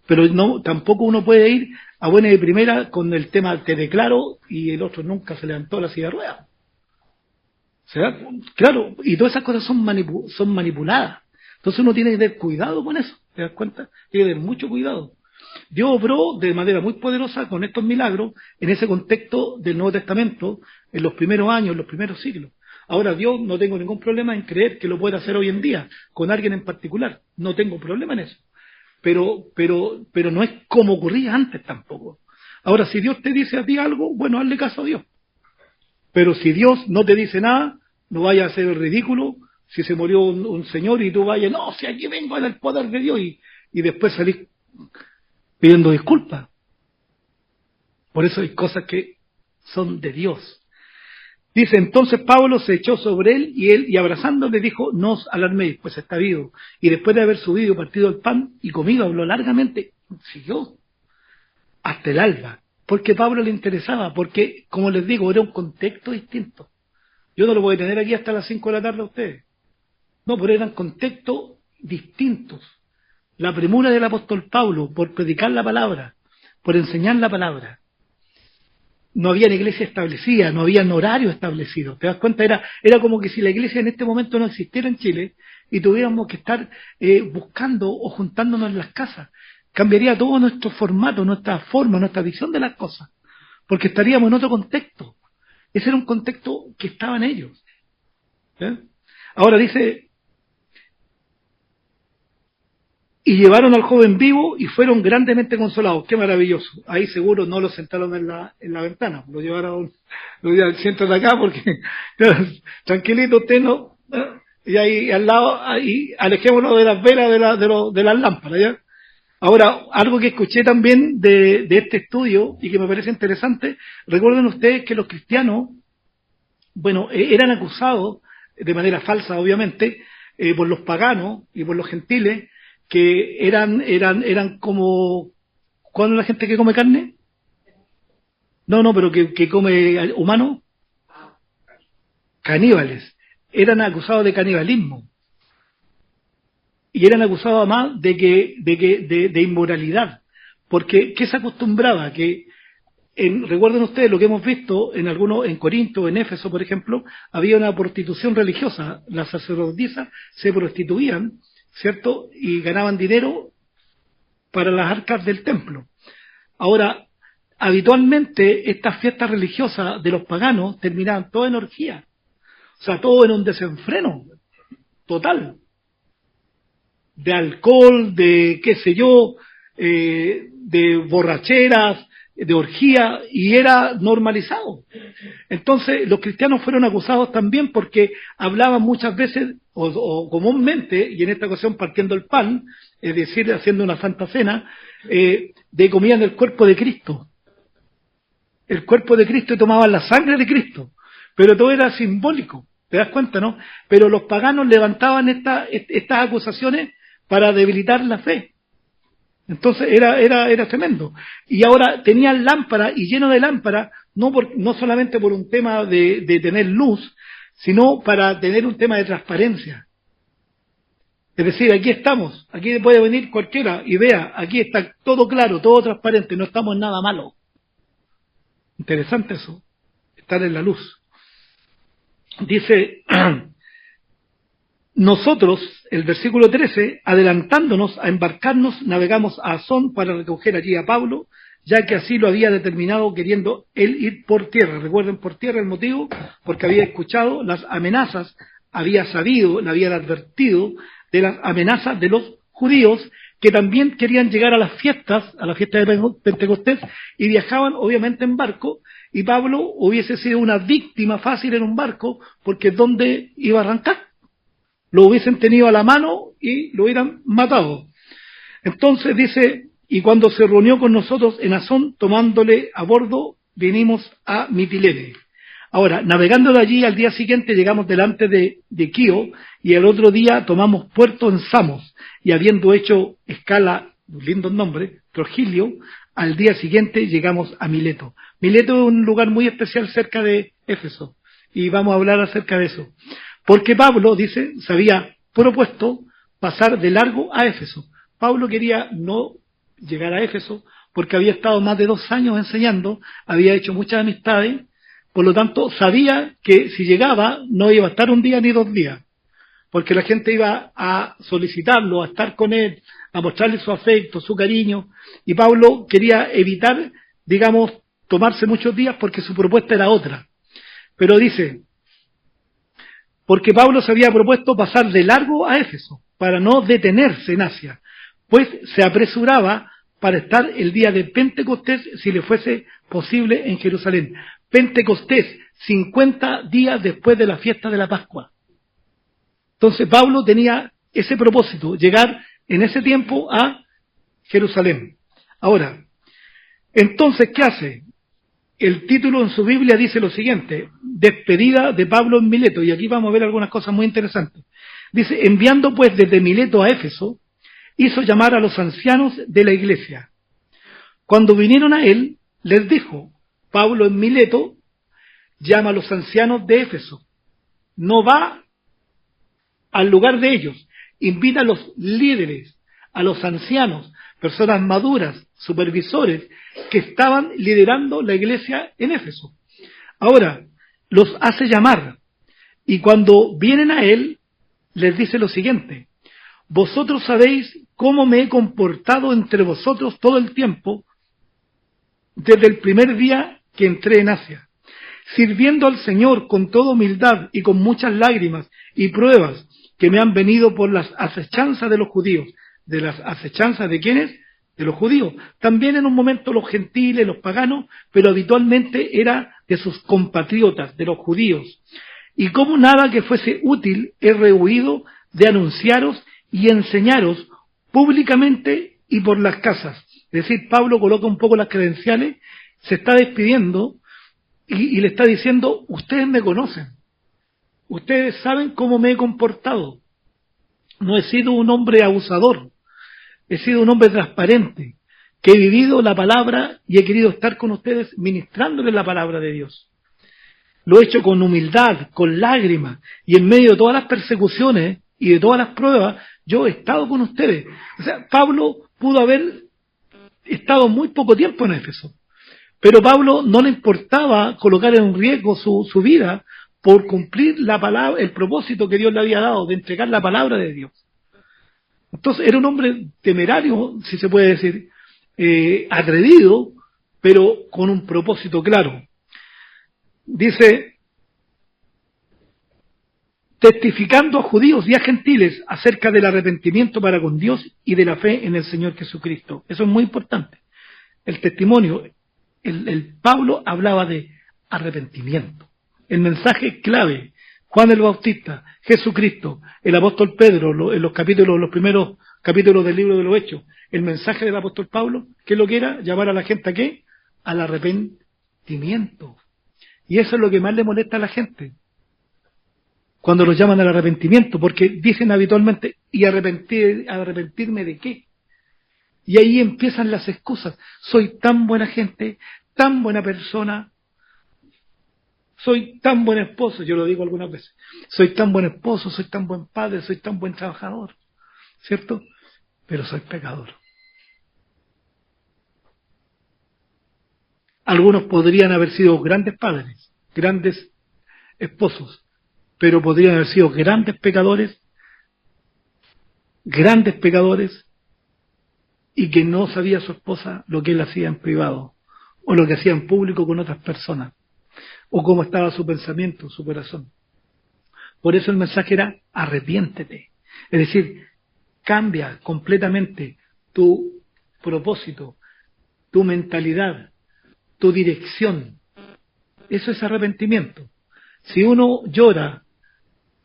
Pero no, tampoco uno puede ir a buena de primera con el tema te declaro y el otro nunca se levantó la silla de ruedas. ¿Será? Claro, y todas esas cosas son manipuladas. Entonces uno tiene que tener cuidado con eso, ¿te das cuenta? Tiene que tener mucho cuidado. Dios obró de manera muy poderosa con estos milagros en ese contexto del Nuevo Testamento, en los primeros años, en los primeros siglos. Ahora Dios no tengo ningún problema en creer que lo puede hacer hoy en día, con alguien en particular. No tengo problema en eso. Pero no es como ocurría antes tampoco. Ahora, si Dios te dice a ti algo, bueno, hazle caso a Dios. Pero si Dios no te dice nada, no vayas a hacer el ridículo. Si se murió un señor y tú vayas, no, si aquí vengo en el poder de Dios, y después salís pidiendo disculpas. Por eso hay cosas que son de Dios. Dice, entonces Pablo se echó sobre él y abrazándole dijo, no os alarméis, pues está vivo. Y después de haber subido y partido el pan y comido, habló largamente, siguió hasta el alba. Porque a Pablo le interesaba, porque, como les digo, era un contexto distinto. Yo no lo voy a tener aquí hasta las 5 de la tarde a ustedes. No, pero eran contextos distintos. La premura del apóstol Pablo por predicar la palabra, por enseñar la palabra. No había una iglesia establecida, no había un horario establecido. ¿Te das cuenta? Era como que si la iglesia en este momento no existiera en Chile y tuviéramos que estar buscando o juntándonos en las casas. Cambiaría todo nuestro formato, nuestra forma, nuestra visión de las cosas. Porque estaríamos en otro contexto. Ese era un contexto que estaba en ellos. ¿Eh? Ahora dice, y llevaron al joven vivo y fueron grandemente consolados. ¡Qué maravilloso! Ahí seguro no lo sentaron en la ventana, lo llevaron siéntate acá porque tranquilito usted no, y ahí al lado, ahí alejémonos de las velas de las lámparas, ¿ya? Ahora, algo que escuché también de este estudio y que me parece interesante, recuerden ustedes que los cristianos, bueno, eran acusados de manera falsa, obviamente, por los paganos y por los gentiles, que eran como, ¿cuándo la gente que come carne? No, pero que come humano, caníbales. Eran acusados de canibalismo. Y eran acusados además de inmoralidad. Porque, ¿qué se acostumbraba? Que recuerden ustedes lo que hemos visto en Corinto, en Éfeso, por ejemplo, había una prostitución religiosa. Las sacerdotisas se prostituían, ¿cierto? Y ganaban dinero para las arcas del templo. Ahora, habitualmente estas fiestas religiosas de los paganos terminaban todo en orgía. O sea, todo en un desenfreno total. De alcohol, de qué sé yo, de borracheras, de orgía, y era normalizado. Entonces los cristianos fueron acusados también porque hablaban muchas veces o comúnmente, y en esta ocasión partiendo el pan, es decir, haciendo una santa cena, de comían el cuerpo de Cristo. El cuerpo de Cristo, y tomaban la sangre de Cristo, pero todo era simbólico, ¿te das cuenta, no? Pero los paganos levantaban estas acusaciones para debilitar la fe. Entonces era tremendo. Y ahora tenían lámparas, y lleno de lámparas, no solamente por un tema de tener luz, sino para tener un tema de transparencia. Es decir, aquí estamos, aquí puede venir cualquiera y vea, aquí está todo claro, todo transparente, no estamos en nada malo. Interesante eso, estar en la luz. Dice, nosotros, el versículo 13, adelantándonos a embarcarnos, navegamos a Asón para recoger allí a Pablo, ya que así lo había determinado, queriendo él ir por tierra. Recuerden, por tierra el motivo, porque había escuchado las amenazas, había sabido, le habían advertido de las amenazas de los judíos, que también querían llegar a la fiesta de Pentecostés, y viajaban obviamente en barco, y Pablo hubiese sido una víctima fácil en un barco, porque ¿dónde iba a arrancar? Lo hubiesen tenido a la mano y lo hubieran matado. Entonces dice, y cuando se reunió con nosotros en Asón, tomándole a bordo, vinimos a Mitilene. Ahora, navegando de allí, al día siguiente llegamos delante de Quío, y el otro día tomamos puerto en Samos, y habiendo hecho escala, un lindo nombre, Trogilio, al día siguiente llegamos a Mileto. Mileto es un lugar muy especial cerca de Éfeso, y vamos a hablar acerca de eso. Porque Pablo, dice, se había propuesto pasar de largo a Éfeso. Pablo quería no llegar a Éfeso porque había estado más de 2 años enseñando, había hecho muchas amistades, por lo tanto sabía que si llegaba no iba a estar un día ni 2 días, porque la gente iba a solicitarlo, a estar con él, a mostrarle su afecto, su cariño, y Pablo quería evitar, digamos, tomarse muchos días porque su propuesta era otra. Pero dice, porque Pablo se había propuesto pasar de largo a Éfeso, para no detenerse en Asia, pues se apresuraba para estar el día de Pentecostés, si le fuese posible, en Jerusalén. Pentecostés, 50 días después de la fiesta de la Pascua. Entonces Pablo tenía ese propósito, llegar en ese tiempo a Jerusalén. Ahora, entonces, ¿qué hace? El título en su Biblia dice lo siguiente, despedida de Pablo en Mileto, y aquí vamos a ver algunas cosas muy interesantes. Dice, enviando pues desde Mileto a Éfeso, hizo llamar a los ancianos de la iglesia. Cuando vinieron a él, les dijo, Pablo en Mileto llama a los ancianos de Éfeso. No va al lugar de ellos, invita a los líderes, a los ancianos, personas maduras, supervisores, que estaban liderando la iglesia en Éfeso. Ahora, los hace llamar, y cuando vienen a él, les dice lo siguiente, vosotros sabéis cómo me he comportado entre vosotros todo el tiempo, desde el primer día que entré en Asia, sirviendo al Señor con toda humildad y con muchas lágrimas y pruebas que me han venido por las acechanzas de los judíos. ¿De las acechanzas de quiénes? De los judíos. También en un momento los gentiles, los paganos, pero habitualmente era de sus compatriotas, de los judíos. Y como nada que fuese útil he rehuido de anunciaros y enseñaros públicamente y por las casas. Es decir, Pablo coloca un poco las credenciales, se está despidiendo y le está diciendo, ustedes me conocen, ustedes saben cómo me he comportado. No he sido un hombre abusador, he sido un hombre transparente, que he vivido la palabra y he querido estar con ustedes ministrándoles la palabra de Dios. Lo he hecho con humildad, con lágrimas, y en medio de todas las persecuciones y de todas las pruebas, yo he estado con ustedes. O sea, Pablo pudo haber estado muy poco tiempo en Éfeso, Pero Pablo no le importaba colocar en riesgo su vida por cumplir la palabra, el propósito que Dios le había dado de entregar la palabra de Dios. Entonces era un hombre temerario, si se puede decir, atrevido, pero con un propósito claro. Dice, testificando a judíos y a gentiles acerca del arrepentimiento para con Dios y de la fe en el Señor Jesucristo. Eso es muy importante. El testimonio, el Pablo hablaba de arrepentimiento. El mensaje clave, Juan el Bautista, Jesucristo, el apóstol Pedro, en los primeros capítulos del libro de los Hechos, el mensaje del apóstol Pablo, ¿qué es lo que era? Llamar a la gente ¿a qué? Al arrepentimiento. Y eso es lo que más le molesta a la gente, cuando los llaman al arrepentimiento, porque dicen habitualmente, ¿y arrepentirme de qué? Y ahí empiezan las excusas. Soy tan buena gente, tan buena persona, soy tan buen esposo, yo lo digo algunas veces, soy tan buen esposo, soy tan buen padre, soy tan buen trabajador, ¿cierto? Pero soy pecador. Algunos podrían haber sido grandes padres, grandes esposos, pero podrían haber sido grandes pecadores, y que no sabía su esposa lo que él hacía en privado, o lo que hacía en público con otras personas, o cómo estaba su pensamiento, su corazón. Por eso el mensaje era, arrepiéntete. Es decir, cambia completamente tu propósito, tu mentalidad, tu dirección. Eso es arrepentimiento. Si uno llora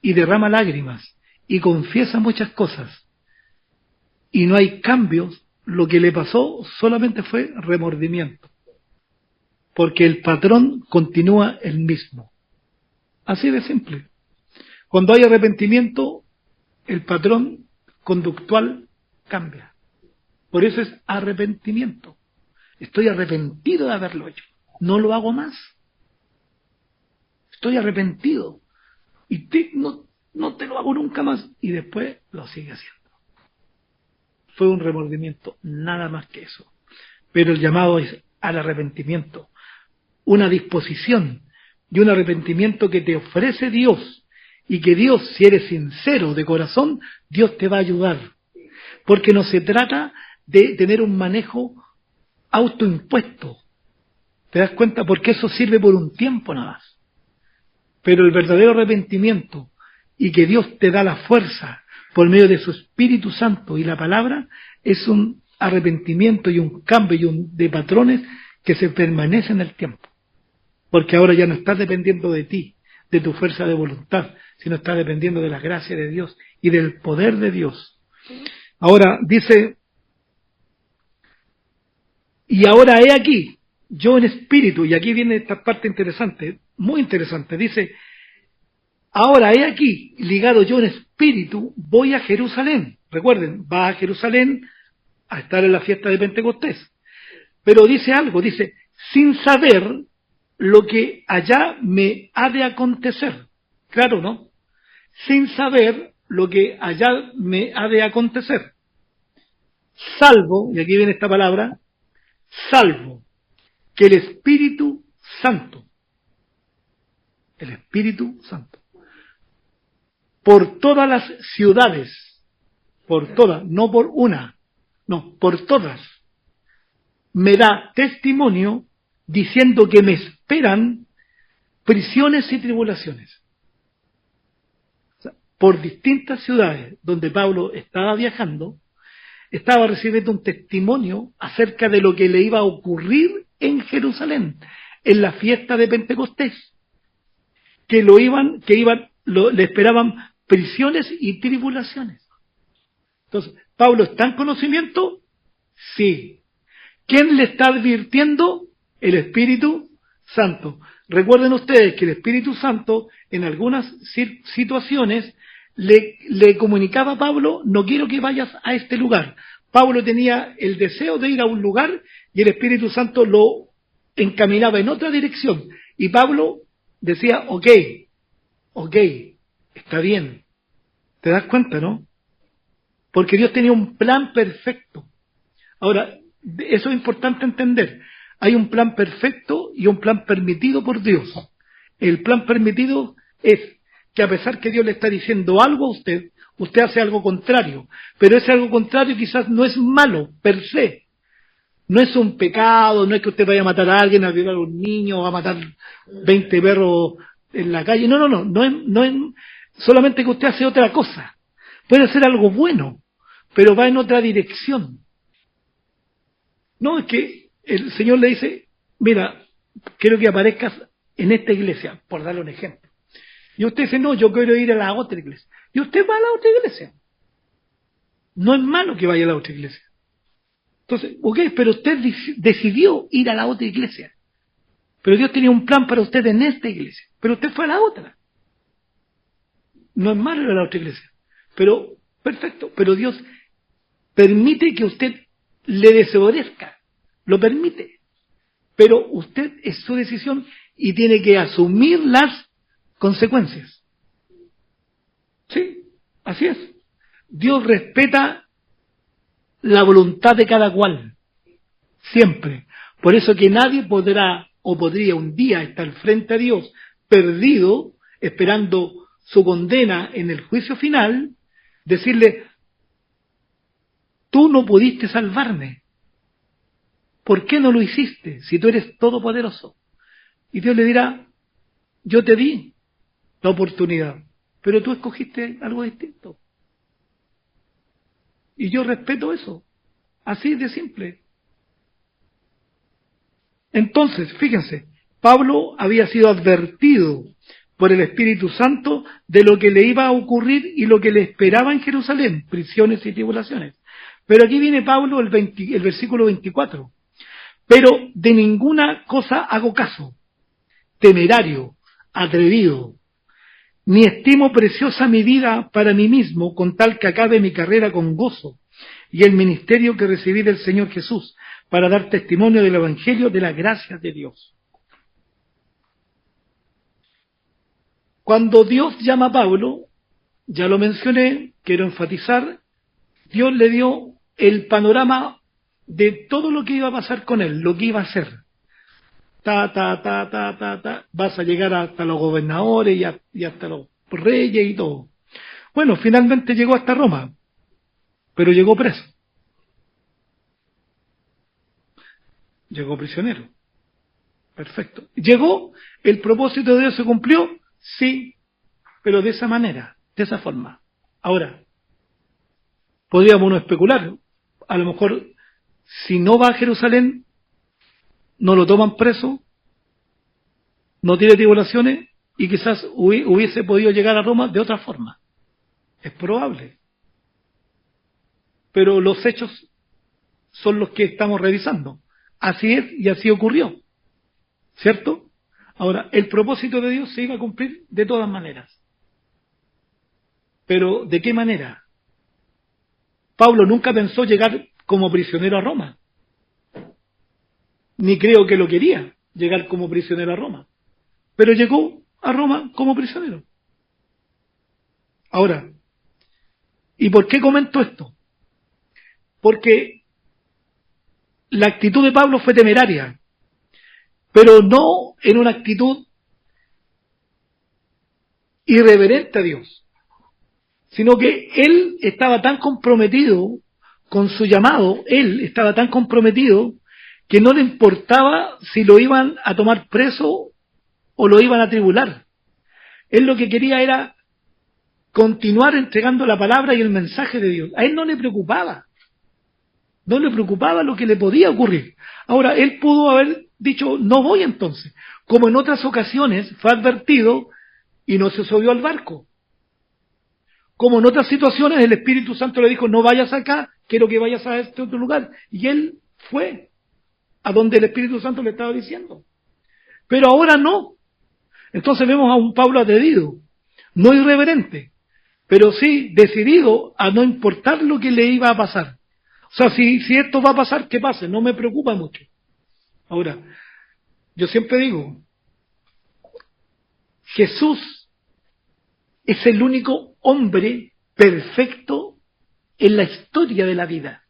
y derrama lágrimas y confiesa muchas cosas y no hay cambios, lo que le pasó solamente fue remordimiento, porque el patrón continúa el mismo. Así de simple. Cuando hay arrepentimiento, el patrón conductual cambia. Por eso es arrepentimiento. Estoy arrepentido de haberlo hecho. No lo hago más. Estoy arrepentido. Y no te lo hago nunca más. Y después lo sigue haciendo. Fue un remordimiento, nada más que eso. Pero el llamado es al arrepentimiento. Una disposición y un arrepentimiento que te ofrece Dios. Y que Dios, si eres sincero de corazón, Dios te va a ayudar. Porque no se trata de tener un manejo autoimpuesto. ¿Te das cuenta? Porque eso sirve por un tiempo nada más. Pero el verdadero arrepentimiento y que Dios te da la fuerza por medio de su Espíritu Santo y la palabra, es un arrepentimiento y un cambio de patrones que se permanece en el tiempo. Porque ahora ya no estás dependiendo de ti, de tu fuerza de voluntad, sino estás dependiendo de la gracia de Dios y del poder de Dios. Ahora dice, y ahora he aquí, yo en espíritu, y aquí viene esta parte interesante, muy interesante, dice, ahora he aquí, ligado yo en espíritu, voy a Jerusalén. Recuerden, va a Jerusalén a estar en la fiesta de Pentecostés. Pero dice algo, dice, sin saber lo que allá me ha de acontecer. Claro, ¿no? Sin saber lo que allá me ha de acontecer. Salvo, y aquí viene esta palabra, salvo que el Espíritu Santo, por todas las ciudades, por todas, no por una, no, por todas, me da testimonio diciendo que me esperan prisiones y tribulaciones. O sea, por distintas ciudades donde Pablo estaba viajando, estaba recibiendo un testimonio acerca de lo que le iba a ocurrir en Jerusalén, en la fiesta de Pentecostés, que le esperaban prisiones y tribulaciones. Entonces, ¿Pablo está en conocimiento? Sí. ¿Quién le está advirtiendo? El Espíritu Santo. Recuerden ustedes que el Espíritu Santo, en algunas situaciones, le comunicaba a Pablo, no quiero que vayas a este lugar. Pablo tenía el deseo de ir a un lugar y el Espíritu Santo lo encaminaba en otra dirección. Y Pablo decía, ok, está bien. ¿Te das cuenta, no? Porque Dios tenía un plan perfecto. Ahora, eso es importante entender. Hay un plan perfecto y un plan permitido por Dios. El plan permitido es que a pesar que Dios le está diciendo algo a usted, usted hace algo contrario. Pero ese algo contrario quizás no es malo, per se. No es un pecado, no es que usted vaya a matar a alguien, a violar a un niño, o a matar 20 perros en la calle. No es solamente que usted hace otra cosa. Puede hacer algo bueno, pero va en otra dirección. No, es que el Señor le dice, mira, quiero que aparezcas en esta iglesia, por darle un ejemplo. Y usted dice, no, yo quiero ir a la otra iglesia. Y usted va a la otra iglesia. No es malo que vaya a la otra iglesia. Entonces, ok, pero usted decidió ir a la otra iglesia. Pero Dios tenía un plan para usted en esta iglesia. Pero usted fue a la otra. No es malo ir a la otra iglesia. Pero, perfecto, pero Dios permite que usted le desobedezca. Lo permite. Pero usted es su decisión y tiene que asumir las consecuencias. Sí, así es. Dios respeta la voluntad de cada cual. Siempre. Por eso que nadie podrá o podría un día estar frente a Dios perdido, esperando su condena en el juicio final, decirle, tú no pudiste salvarme. ¿Por qué no lo hiciste si tú eres todopoderoso? Y Dios le dirá, yo te di la oportunidad, pero tú escogiste algo distinto. Y yo respeto eso. Así de simple. Entonces, fíjense, Pablo había sido advertido por el Espíritu Santo de lo que le iba a ocurrir y lo que le esperaba en Jerusalén, prisiones y tribulaciones. Pero aquí viene Pablo, el versículo 24. Pero de ninguna cosa hago caso, temerario, atrevido, ni estimo preciosa mi vida para mí mismo, con tal que acabe mi carrera con gozo y el ministerio que recibí del Señor Jesús, para dar testimonio del Evangelio de la gracia de Dios. Cuando Dios llama a Pablo, ya lo mencioné, quiero enfatizar, Dios le dio el panorama de todo lo que iba a pasar con él, lo que iba a hacer. Vas a llegar hasta los gobernadores y hasta los reyes y todo. Bueno, finalmente llegó hasta Roma, pero llegó preso. Llegó prisionero. Perfecto. ¿Llegó? ¿El propósito de Dios se cumplió? Sí, pero de esa manera, de esa forma. Ahora, podríamos uno especular. A lo mejor, si no va a Jerusalén, no lo toman preso, no tiene tribulaciones y quizás hubiese podido llegar a Roma de otra forma. Es probable. Pero los hechos son los que estamos revisando. Así es y así ocurrió. ¿Cierto? Ahora, el propósito de Dios se iba a cumplir de todas maneras. Pero, ¿de qué manera? Pablo nunca pensó llegar como prisionero a Roma. Ni creo que lo quería, llegar como prisionero a Roma. Pero llegó a Roma como prisionero. Ahora, ¿y por qué comento esto? Porque la actitud de Pablo fue temeraria, pero no en una actitud irreverente a Dios, sino que él estaba tan comprometido con su llamado, él estaba tan comprometido que no le importaba si lo iban a tomar preso o lo iban a tribular. Él lo que quería era continuar entregando la palabra y el mensaje de Dios. A él no le preocupaba. No le preocupaba lo que le podía ocurrir. Ahora, él pudo haber dicho, no voy entonces. Como en otras ocasiones fue advertido y no se subió al barco. Como en otras situaciones el Espíritu Santo le dijo, no vayas acá, quiero que vayas a este otro lugar. Y él fue a donde el Espíritu Santo le estaba diciendo. Pero ahora no. Entonces vemos a un Pablo atrevido, no irreverente, pero sí decidido a no importar lo que le iba a pasar. O sea, si esto va a pasar, que pase, no me preocupa mucho. Ahora, yo siempre digo, Jesús es el único hombre perfecto en la historia de la vida.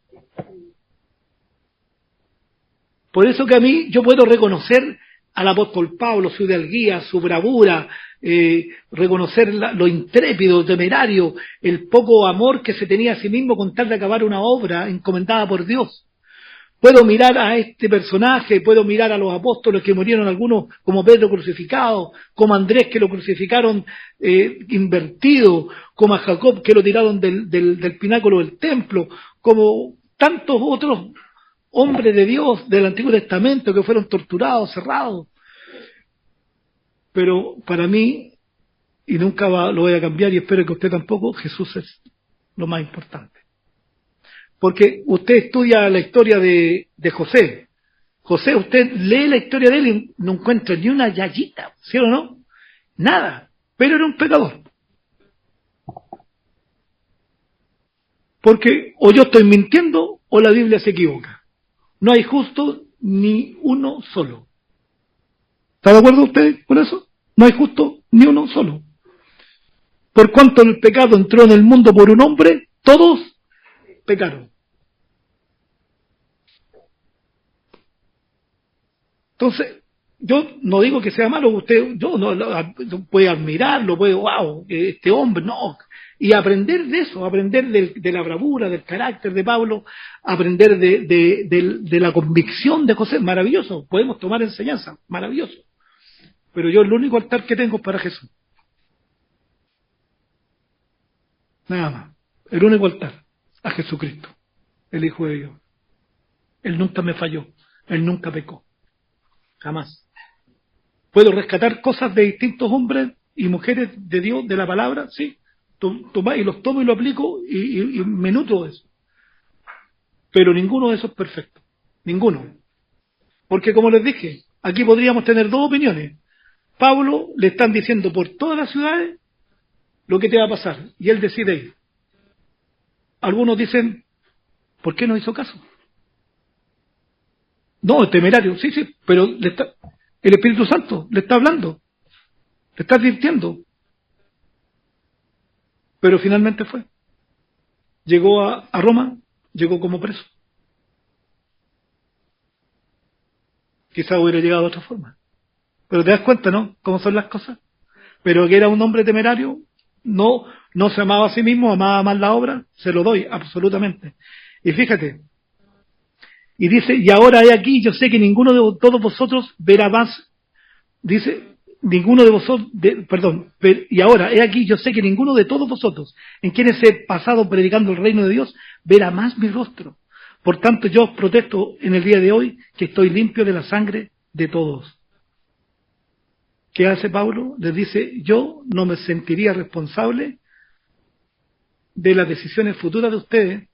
Por eso que a mí yo puedo reconocer al apóstol Pablo, su hidalguía, su bravura, reconocer lo intrépido, temerario, el poco amor que se tenía a sí mismo con tal de acabar una obra encomendada por Dios. Puedo mirar a este personaje, puedo mirar a los apóstoles que murieron algunos como Pedro crucificado, como Andrés que lo crucificaron invertido, como a Jacob que lo tiraron del pináculo del templo, como tantos otros hombres de Dios del Antiguo Testamento que fueron torturados, cerrados. Pero para mí, y nunca lo voy a cambiar y espero que usted tampoco, Jesús es lo más importante. Porque usted estudia la historia de José. José, usted lee la historia de él y no encuentra ni una yayita, ¿sí o no? Nada, pero era un pecador. Porque o yo estoy mintiendo o la Biblia se equivoca. No hay justo ni uno solo. ¿Está de acuerdo usted con eso? No hay justo ni uno solo. Por cuanto el pecado entró en el mundo por un hombre, todos pecaron. Entonces, yo no digo que sea malo, usted, yo no puede admirarlo, puede, wow, este hombre, no, y aprender de eso, aprender de la bravura, del carácter de Pablo, aprender de la convicción de José, maravilloso, podemos tomar enseñanza, maravilloso. Pero yo el único altar que tengo es para Jesús. Nada más. El único altar, a Jesucristo, el Hijo de Dios. Él nunca me falló, Él nunca pecó. Jamás. ¿Puedo rescatar cosas de distintos hombres y mujeres de Dios, de la palabra? Sí. Y los tomo y lo aplico y me nutro de eso. Pero ninguno de esos es perfecto. Ninguno. Porque como les dije, aquí podríamos tener dos opiniones. Pablo le están diciendo por todas las ciudades lo que te va a pasar. Y él decide ir. Algunos dicen, ¿por qué no hizo caso? No, es temerario, sí, pero el Espíritu Santo le está hablando, le está advirtiendo. Pero finalmente fue. Llegó a Roma, llegó como preso. Quizá hubiera llegado de otra forma. Pero te das cuenta, ¿no? Cómo son las cosas. Pero que era un hombre temerario, no se amaba a sí mismo, amaba más la obra, se lo doy, absolutamente. Y fíjate, y dice, y ahora he aquí, yo sé que ninguno de todos vosotros verá más, dice, ninguno de vosotros, y ahora he aquí, yo sé que ninguno de todos vosotros, en quienes he pasado predicando el reino de Dios, verá más mi rostro. Por tanto, yo os protesto en el día de hoy que estoy limpio de la sangre de todos. ¿Qué hace Pablo? Les dice, yo no me sentiría responsable de las decisiones futuras de ustedes,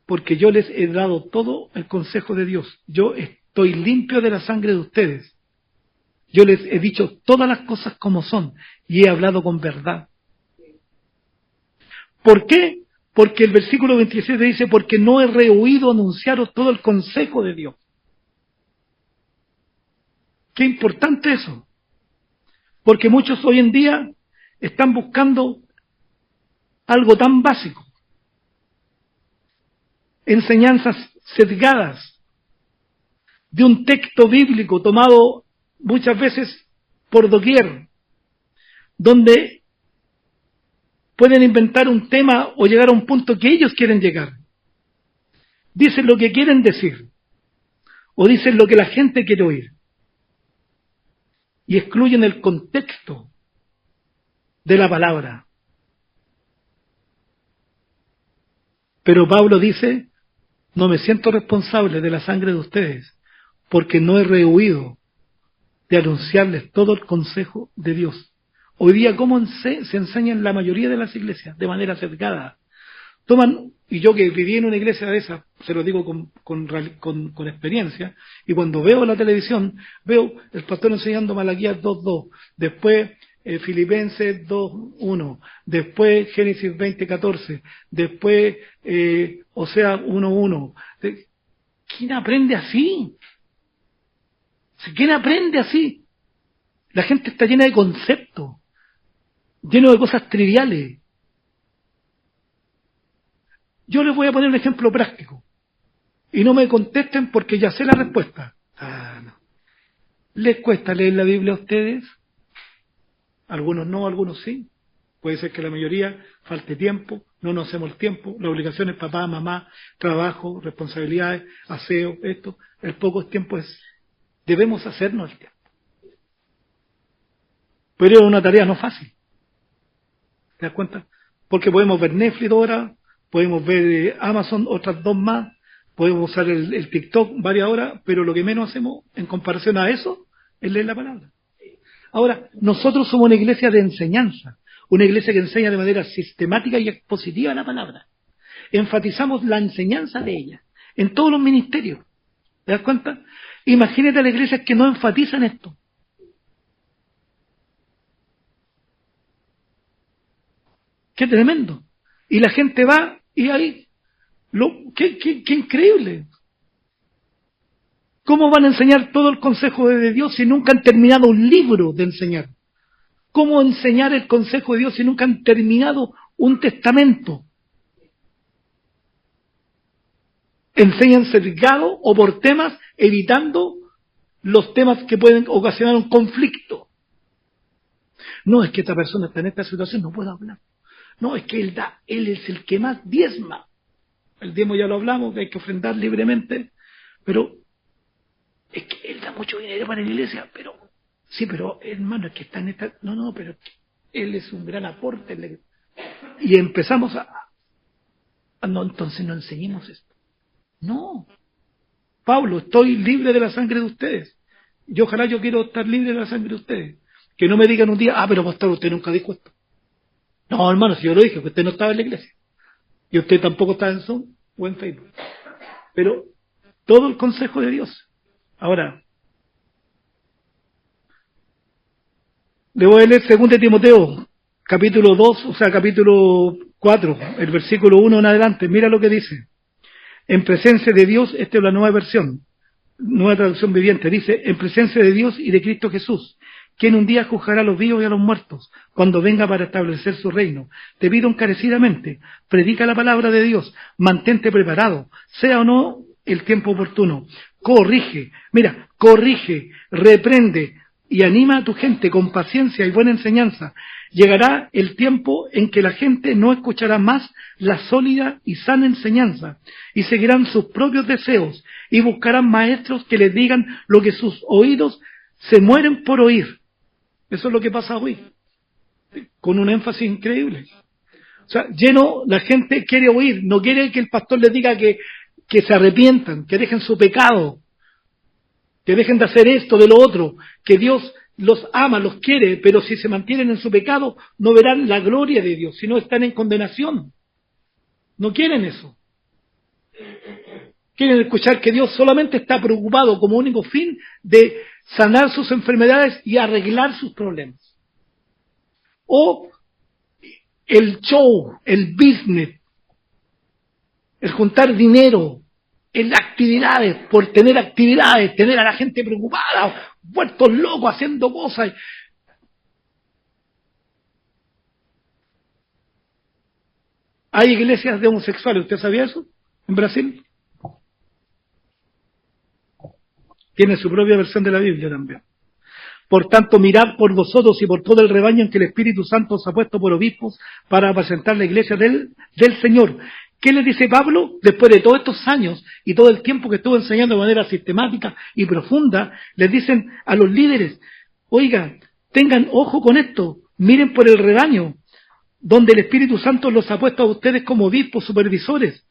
porque yo les he dado todo el consejo de Dios. Yo estoy limpio de la sangre de ustedes. Yo les he dicho todas las cosas como son y he hablado con verdad. ¿Por qué? Porque el versículo 27 dice, porque no he rehuido anunciaros todo el consejo de Dios. Qué importante eso. Porque muchos hoy en día están buscando algo tan básico. Enseñanzas sesgadas de un texto bíblico tomado muchas veces por doquier, donde pueden inventar un tema o llegar a un punto que ellos quieren llegar. Dicen lo que quieren decir o dicen lo que la gente quiere oír y excluyen el contexto de la palabra. Pero Pablo dice, no me siento responsable de la sangre de ustedes, porque no he rehuido de anunciarles todo el consejo de Dios. Hoy día, ¿cómo se enseña en la mayoría de las iglesias? De manera sesgada. Toman, y yo que viví en una iglesia de esas, se lo digo con experiencia, y cuando veo la televisión, veo el pastor enseñando Malaquías 2.2, después Filipenses 2.1, después Génesis 20.14, después Oseas 1.1. ¿Quién aprende así? ¿Quién aprende así? La gente está llena de conceptos, lleno de cosas triviales. Yo les voy a poner un ejemplo práctico. Y no me contesten porque ya sé la respuesta. No. ¿Les cuesta leer la Biblia a ustedes? Algunos no, algunos sí. Puede ser que la mayoría falte tiempo, no nos hacemos el tiempo, las obligaciones, papá, mamá, trabajo, responsabilidades, aseo, esto, el poco tiempo es, debemos hacernos el tiempo. Pero es una tarea no fácil. ¿Te das cuenta? Porque podemos ver Netflix ahora, podemos ver Amazon otras 2 más, podemos usar el TikTok varias horas, pero lo que menos hacemos en comparación a eso es leer la palabra. Ahora, nosotros somos una iglesia de enseñanza, una iglesia que enseña de manera sistemática y expositiva la palabra. Enfatizamos la enseñanza de ella en todos los ministerios. ¿Te das cuenta? Imagínate a las iglesias que no enfatizan esto. ¡Qué tremendo! Y la gente va y ahí, ¡qué increíble! ¿Cómo van a enseñar todo el consejo de Dios si nunca han terminado un libro de enseñar? ¿Cómo enseñar el consejo de Dios si nunca han terminado un testamento? Enseñan sesgado o por temas, evitando los temas que pueden ocasionar un conflicto. No, es que esta persona está en esta situación, no puedo hablar. No, es que él es el que más diezma. El diezmo ya lo hablamos, que hay que ofrendar libremente, pero es que él da mucho dinero para la iglesia, pero sí, pero hermano, es que está en esta... No, pero él es un gran aporte. Y empezamos no, entonces no enseñemos esto. No. Pablo, estoy libre de la sangre de ustedes. Y ojalá yo quiero estar libre de la sangre de ustedes. Que no me digan un día, pero pastor, usted nunca dijo esto. No, hermano, si yo lo dije, que usted no estaba en la iglesia. Y usted tampoco estaba en Zoom o en Facebook. Pero todo el consejo de Dios. Ahora, le voy a leer 2 Timoteo, capítulo 2, o sea, capítulo 4, el versículo 1 en adelante. Mira lo que dice. En presencia de Dios, esta es la nueva versión, nueva traducción viviente, dice, en presencia de Dios y de Cristo Jesús, quien un día juzgará a los vivos y a los muertos, cuando venga para establecer su reino. Te pido encarecidamente, predica la palabra de Dios, mantente preparado, sea o no el tiempo oportuno, corrige, reprende y anima a tu gente con paciencia y buena enseñanza. Llegará el tiempo en que la gente no escuchará más la sólida y sana enseñanza y seguirán sus propios deseos y buscarán maestros que les digan lo que sus oídos se mueren por oír. Eso es lo que pasa hoy, con un énfasis increíble. O sea, la gente quiere oír, no quiere que el pastor les diga que se arrepientan, que dejen su pecado, que dejen de hacer esto, de lo otro, que Dios los ama, los quiere, pero si se mantienen en su pecado, no verán la gloria de Dios, sino están en condenación. No quieren eso. Quieren escuchar que Dios solamente está preocupado como único fin de sanar sus enfermedades y arreglar sus problemas. O el show, el business, el juntar dinero, en actividades, por tener actividades, tener a la gente preocupada, vueltos locos haciendo cosas. Hay iglesias de homosexuales, ¿usted sabía eso? En Brasil. Tiene su propia versión de la Biblia también. Por tanto, mirad por vosotros y por todo el rebaño en que el Espíritu Santo os ha puesto por obispos para apacentar la iglesia del Señor. ¿Qué le dice Pablo? Después de todos estos años y todo el tiempo que estuvo enseñando de manera sistemática y profunda, les dicen a los líderes, oigan, tengan ojo con esto, miren por el rebaño, donde el Espíritu Santo los ha puesto a ustedes como obispos, supervisores.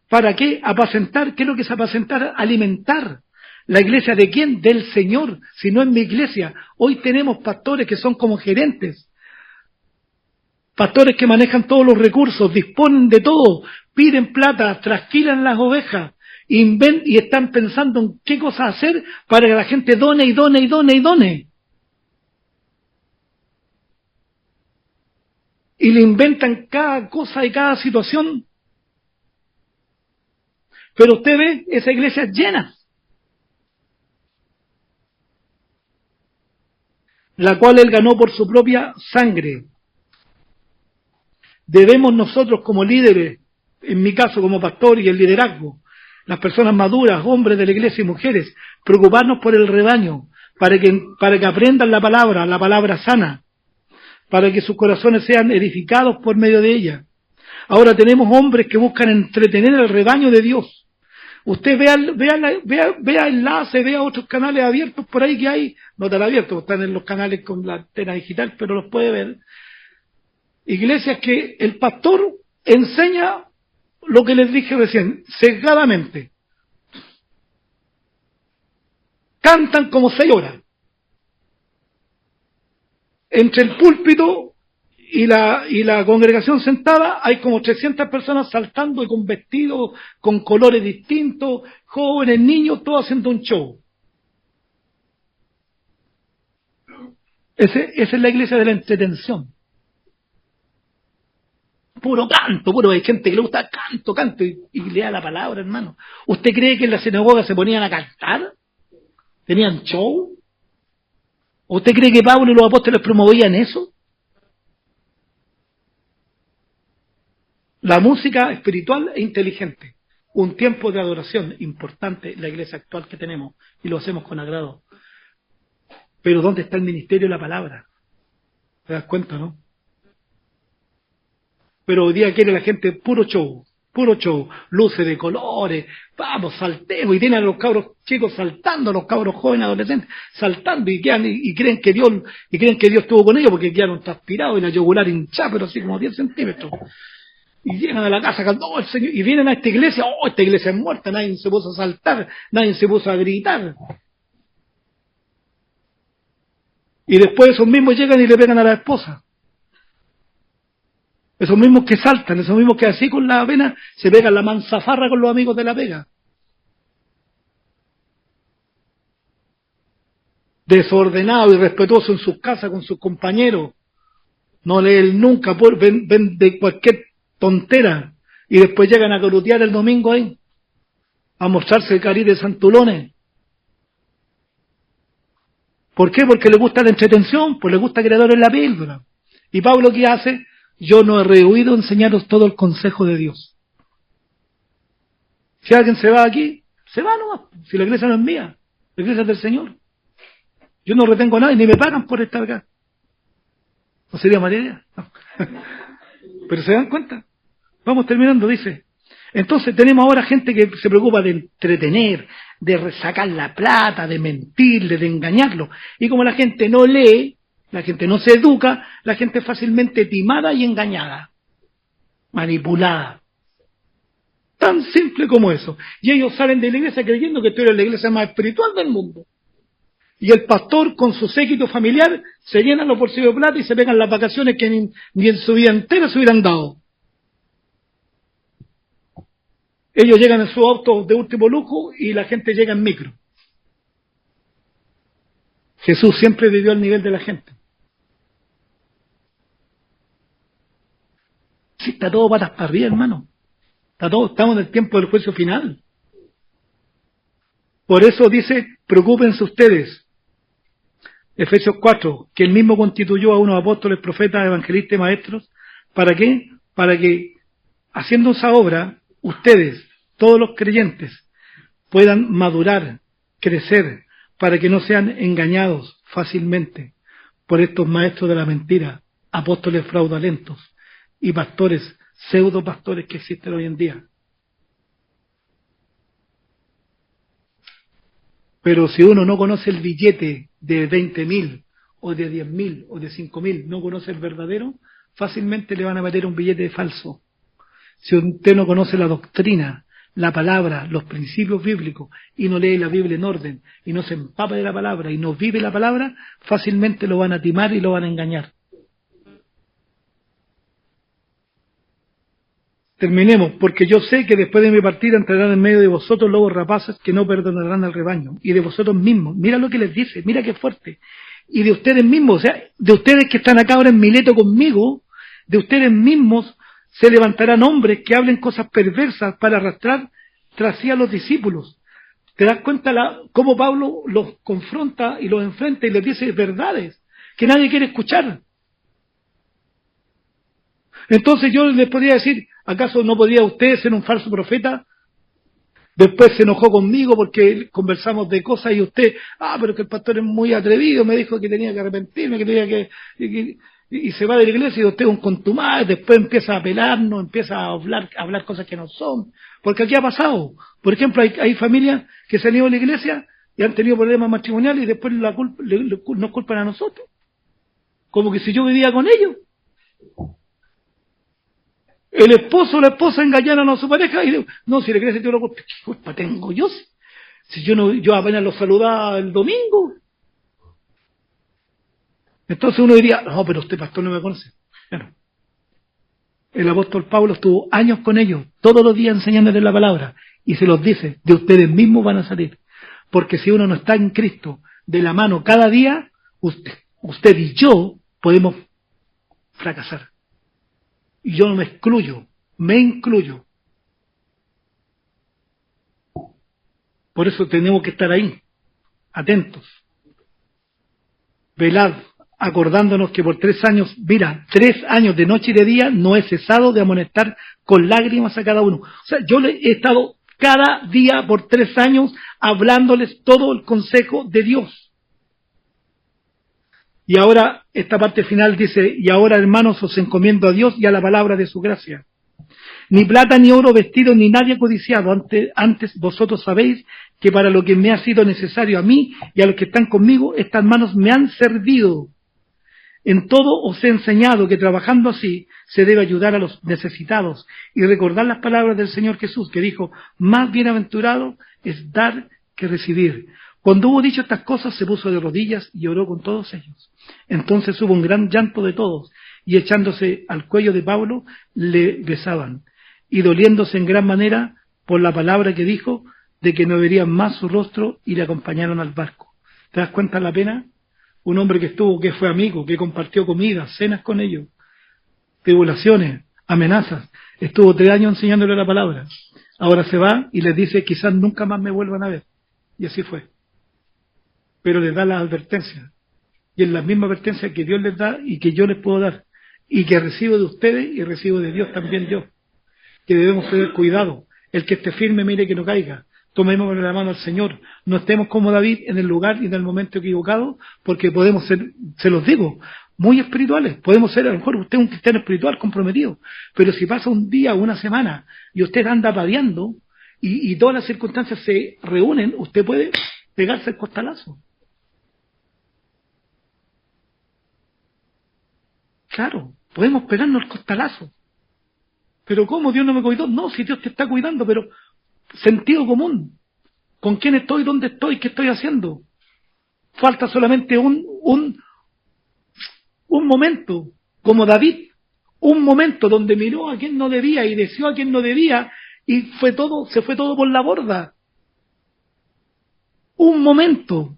¿Para qué? Apacentar. ¿Qué es lo que es apacentar? Alimentar. ¿La iglesia de quién? Del Señor, si no es mi iglesia. Hoy tenemos pastores que son como gerentes. Pastores que manejan todos los recursos, disponen de todo, piden plata, trasquilan las ovejas, y están pensando en qué cosas hacer para que la gente done y done y done y done. Y le inventan cada cosa y cada situación. Pero usted ve esa iglesia llena, la cual él ganó por su propia sangre. Debemos nosotros como líderes, en mi caso como pastor y el liderazgo, las personas maduras, hombres de la iglesia y mujeres, preocuparnos por el rebaño, para que aprendan la palabra sana, para que sus corazones sean edificados por medio de ella. Ahora tenemos hombres que buscan entretener al rebaño de Dios. Usted vea enlaces, vea otros canales abiertos por ahí que hay, no tan abiertos, están en los canales con la antena digital, pero los puede ver. Iglesias que el pastor enseña lo que les dije recién, sesgadamente. Cantan como 6 horas. Entre el púlpito y la congregación sentada hay como 300 personas saltando y con vestidos, con colores distintos, jóvenes, niños, todos haciendo un show. Esa es la iglesia de la entretención. Puro canto, hay gente que le gusta canto, y lea la palabra, hermano. ¿Usted cree que en la sinagoga se ponían a cantar? ¿Tenían show? ¿Usted cree que Pablo y los apóstoles promovían eso? La música espiritual e inteligente. Un tiempo de adoración importante en la iglesia actual que tenemos, y lo hacemos con agrado. Pero ¿dónde está el ministerio de la palabra? ¿Te das cuenta, no? Pero hoy día quiere la gente puro show, luces de colores, vamos, saltemos, y tienen a los cabros chicos saltando, a los cabros jóvenes, adolescentes, saltando, y creen que Dios estuvo con ellos, porque quedaron transpirados y la yugular hinchada, pero así como 10 centímetros. Y llegan a la casa cantando, el Señor, y vienen a esta iglesia es muerta, nadie se puso a saltar, nadie se puso a gritar. Y después esos mismos llegan y le pegan a la esposa. Esos mismos que saltan, esos mismos que así con la vena se pegan la manzafarra con los amigos de la pega. Desordenado y respetuoso en sus casas con sus compañeros. No leen nunca, ven de cualquier tontera. Y después llegan a corotear el domingo ahí. A mostrarse el cariz de santulones. ¿Por qué? Porque le gusta la entretención, pues le gusta creador en la píldora. ¿Y Pablo qué hace? Yo no he rehuido enseñaros todo el consejo de Dios. Si alguien se va aquí, se va nomás. Si la iglesia no es mía, la iglesia es del Señor. Yo no retengo a nadie, ni me pagan por estar acá. ¿No sería mala idea? No. Pero se dan cuenta. Vamos terminando, dice. Entonces tenemos ahora gente que se preocupa de entretener, de resacar la plata, de mentirle, de engañarlo. Y como la gente no lee, la gente no se educa, la gente es fácilmente timada y engañada, manipulada. Tan simple como eso. Y ellos salen de la iglesia creyendo que tú eres la iglesia más espiritual del mundo. Y el pastor con su séquito familiar se llenan los bolsillos de plata y se pegan las vacaciones que ni en su vida entera se hubieran dado. Ellos llegan en su auto de último lujo y la gente llega en micro. Jesús siempre vivió al nivel de la gente. Sí, está todo patas para arriba, hermano. Estamos en el tiempo del juicio final. Por eso dice, preocúpense ustedes. Efesios 4, que él mismo constituyó a unos apóstoles, profetas, evangelistas y maestros. ¿Para qué? Para que, haciendo esa obra, ustedes, todos los creyentes, puedan madurar, crecer, para que no sean engañados fácilmente por estos maestros de la mentira, apóstoles fraudulentos y pastores, pseudo pastores que existen hoy en día. Pero si uno no conoce el billete de 20.000 o de 10.000 o de 5.000, no conoce el verdadero, fácilmente le van a meter un billete falso. Si usted no conoce la doctrina, la palabra, los principios bíblicos, y no lee la Biblia en orden, y no se empapa de la palabra, y no vive la palabra, fácilmente lo van a timar y lo van a engañar. Terminemos, porque yo sé que después de mi partida entrarán en medio de vosotros lobos rapaces que no perdonarán al rebaño, y de vosotros mismos. Mira lo que les dice, mira qué fuerte. Y de ustedes mismos, o sea, de ustedes que están acá ahora en Mileto conmigo, de ustedes mismos se levantarán hombres que hablen cosas perversas para arrastrar tras sí a los discípulos. ¿Te das cuenta cómo Pablo los confronta y los enfrenta y les dice verdades que nadie quiere escuchar? Entonces yo les podría decir, ¿acaso no podría usted ser un falso profeta Después se enojó conmigo porque conversamos de cosas y usted, pero que el pastor es muy atrevido, me dijo que tenía que arrepentirme, que tenía y se va de la iglesia y usted es un contumaz, después empieza a apelarnos, empieza a hablar cosas que no son. Porque aquí ha pasado. Por ejemplo, hay familias que se han ido a la iglesia y han tenido problemas matrimoniales y después nos culpan a nosotros. Como que si yo vivía con ellos. El esposo o la esposa engañaron a su pareja y no, si la iglesia tiene la culpa, ¿qué culpa tengo yo? Si yo apenas los saludaba el domingo. Entonces uno diría, no, pero usted pastor no me conoce. Bueno, el apóstol Pablo estuvo años con ellos, todos los días enseñándoles la palabra, y se los dice, de ustedes mismos van a salir. Porque si uno no está en Cristo de la mano cada día, usted y yo podemos fracasar. Y yo no me excluyo, me incluyo. Por eso tenemos que estar ahí, atentos. Velad, acordándonos que por 3 años, 3 años de noche y de día, no he cesado de amonestar con lágrimas a cada uno. O sea, yo le he estado cada día por 3 años hablándoles todo el consejo de Dios. Y ahora, esta parte final dice, y ahora hermanos os encomiendo a Dios y a la palabra de su gracia. Ni plata, ni oro, vestido, ni nadie codiciado. Antes vosotros sabéis que para lo que me ha sido necesario a mí y a los que están conmigo, estas manos me han servido. En todo os he enseñado que trabajando así se debe ayudar a los necesitados y recordar las palabras del Señor Jesús que dijo, más bienaventurado es dar que recibir. Cuando hubo dicho estas cosas se puso de rodillas y oró con todos ellos. Entonces hubo un gran llanto de todos y echándose al cuello de Pablo le besaban y doliéndose en gran manera por la palabra que dijo de que no verían más su rostro y le acompañaron al barco. ¿Te das cuenta la pena? Un hombre que fue amigo, que compartió comida, cenas con ellos, tribulaciones, amenazas, estuvo 3 años enseñándole la palabra. Ahora se va y les dice quizás nunca más me vuelvan a ver. Y así fue. Pero les da la advertencia. Y es la misma advertencia que Dios les da y que yo les puedo dar. Y que recibo de ustedes y recibo de Dios también yo. Que debemos tener cuidado. El que esté firme mire que no caiga. Tomemos la mano al Señor. No estemos como David en el lugar y en el momento equivocado, porque podemos ser, se los digo, muy espirituales. Podemos ser, a lo mejor usted es un cristiano espiritual comprometido, pero si pasa un día o una semana y usted anda padeando y todas las circunstancias se reúnen, usted puede pegarse el costalazo. Claro, podemos pegarnos el costalazo. Pero ¿cómo? Dios no me cuidó. No, si Dios te está cuidando, pero sentido común. ¿Con quién estoy? ¿Dónde estoy? ¿Qué estoy haciendo? Falta solamente un momento, como David, un momento donde miró a quien no debía y deseó a quien no debía y se fue todo por la borda. Un momento.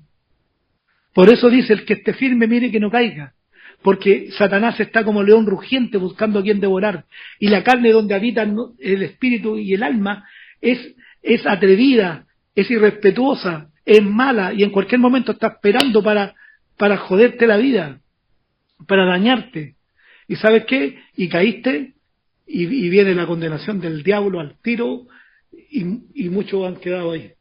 Por eso dice, el que esté firme mire que no caiga. Porque Satanás está como león rugiente buscando a quien devorar. Y la carne donde habitan el espíritu y el alma es atrevida, es irrespetuosa, es mala y en cualquier momento está esperando para joderte la vida, para dañarte. ¿Y sabes qué? Y caíste y viene la condenación del diablo al tiro y muchos han quedado ahí.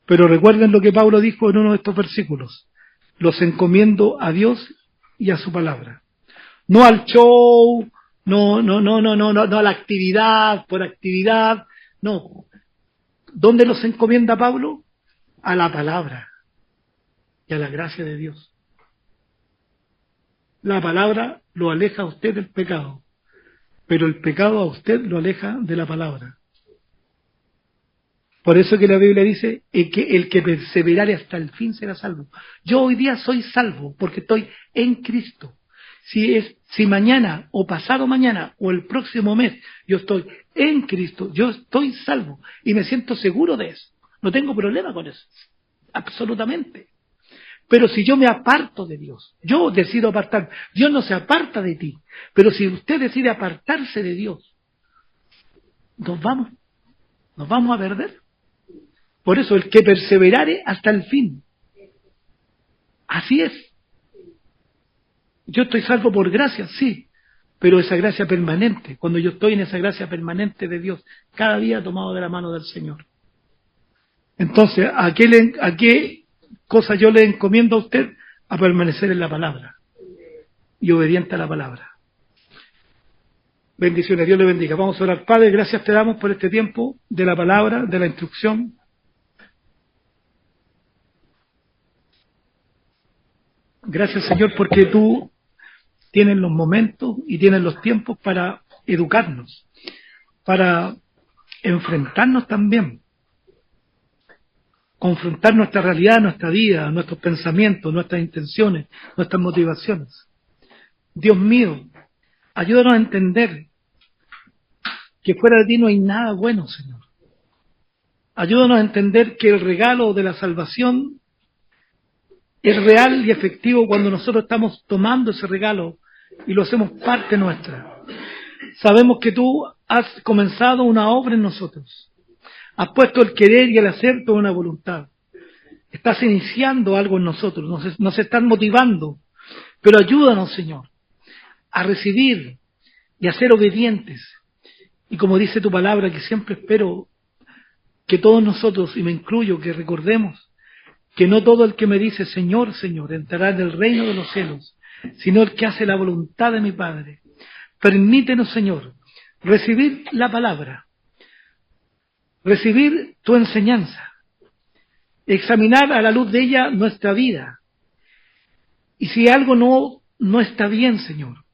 Pero recuerden lo que Pablo dijo en uno de estos versículos. Los encomiendo a Dios y a su palabra. No al show, no a la actividad, por actividad, no. ¿Dónde los encomienda Pablo? A la palabra y a la gracia de Dios. La palabra lo aleja a usted del pecado, pero el pecado a usted lo aleja de la palabra. Por eso que la Biblia dice que el que perseverare hasta el fin será salvo. Yo hoy día soy salvo porque estoy en Cristo. Si mañana o pasado mañana o el próximo mes yo estoy en Cristo, yo estoy salvo y me siento seguro de eso. No tengo problema con eso, absolutamente. Pero si yo me aparto de Dios, yo decido apartar, Dios no se aparta de ti, pero si usted decide apartarse de Dios, nos vamos a perder. Por eso el que perseverare hasta el fin. Así es. Yo estoy salvo por gracia, sí, pero esa gracia permanente, cuando yo estoy en esa gracia permanente de Dios, cada día tomado de la mano del Señor. Entonces, ¿a qué cosa yo le encomiendo a usted? A permanecer en la palabra y obediente a la palabra. Bendiciones, Dios le bendiga. Vamos a orar. Padre, gracias te damos por este tiempo de la palabra, de la instrucción. Gracias, Señor, porque tú tienes los momentos y tienes los tiempos para educarnos, para enfrentarnos también, confrontar nuestra realidad, nuestra vida, nuestros pensamientos, nuestras intenciones, nuestras motivaciones. Dios mío, ayúdanos a entender que fuera de ti no hay nada bueno, Señor. Ayúdanos a entender que el regalo de la salvación es real y efectivo cuando nosotros estamos tomando ese regalo y lo hacemos parte nuestra. Sabemos que tú has comenzado una obra en nosotros. Has puesto el querer y el hacer toda una voluntad. Estás iniciando algo en nosotros, nos están motivando. Pero ayúdanos, Señor, a recibir y a ser obedientes. Y como dice tu palabra, que siempre espero que todos nosotros, y me incluyo, que recordemos que no todo el que me dice Señor, Señor, entrará en el reino de los cielos, sino el que hace la voluntad de mi Padre. Permítenos, Señor, recibir la palabra, recibir tu enseñanza, examinar a la luz de ella nuestra vida. Y si algo no está bien, Señor,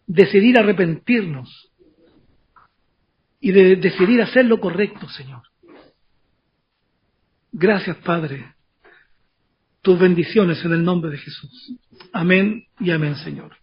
decidir arrepentirnos y decidir hacer lo correcto, Señor. Gracias, Padre. Tus bendiciones en el nombre de Jesús. Amén y amén, Señor.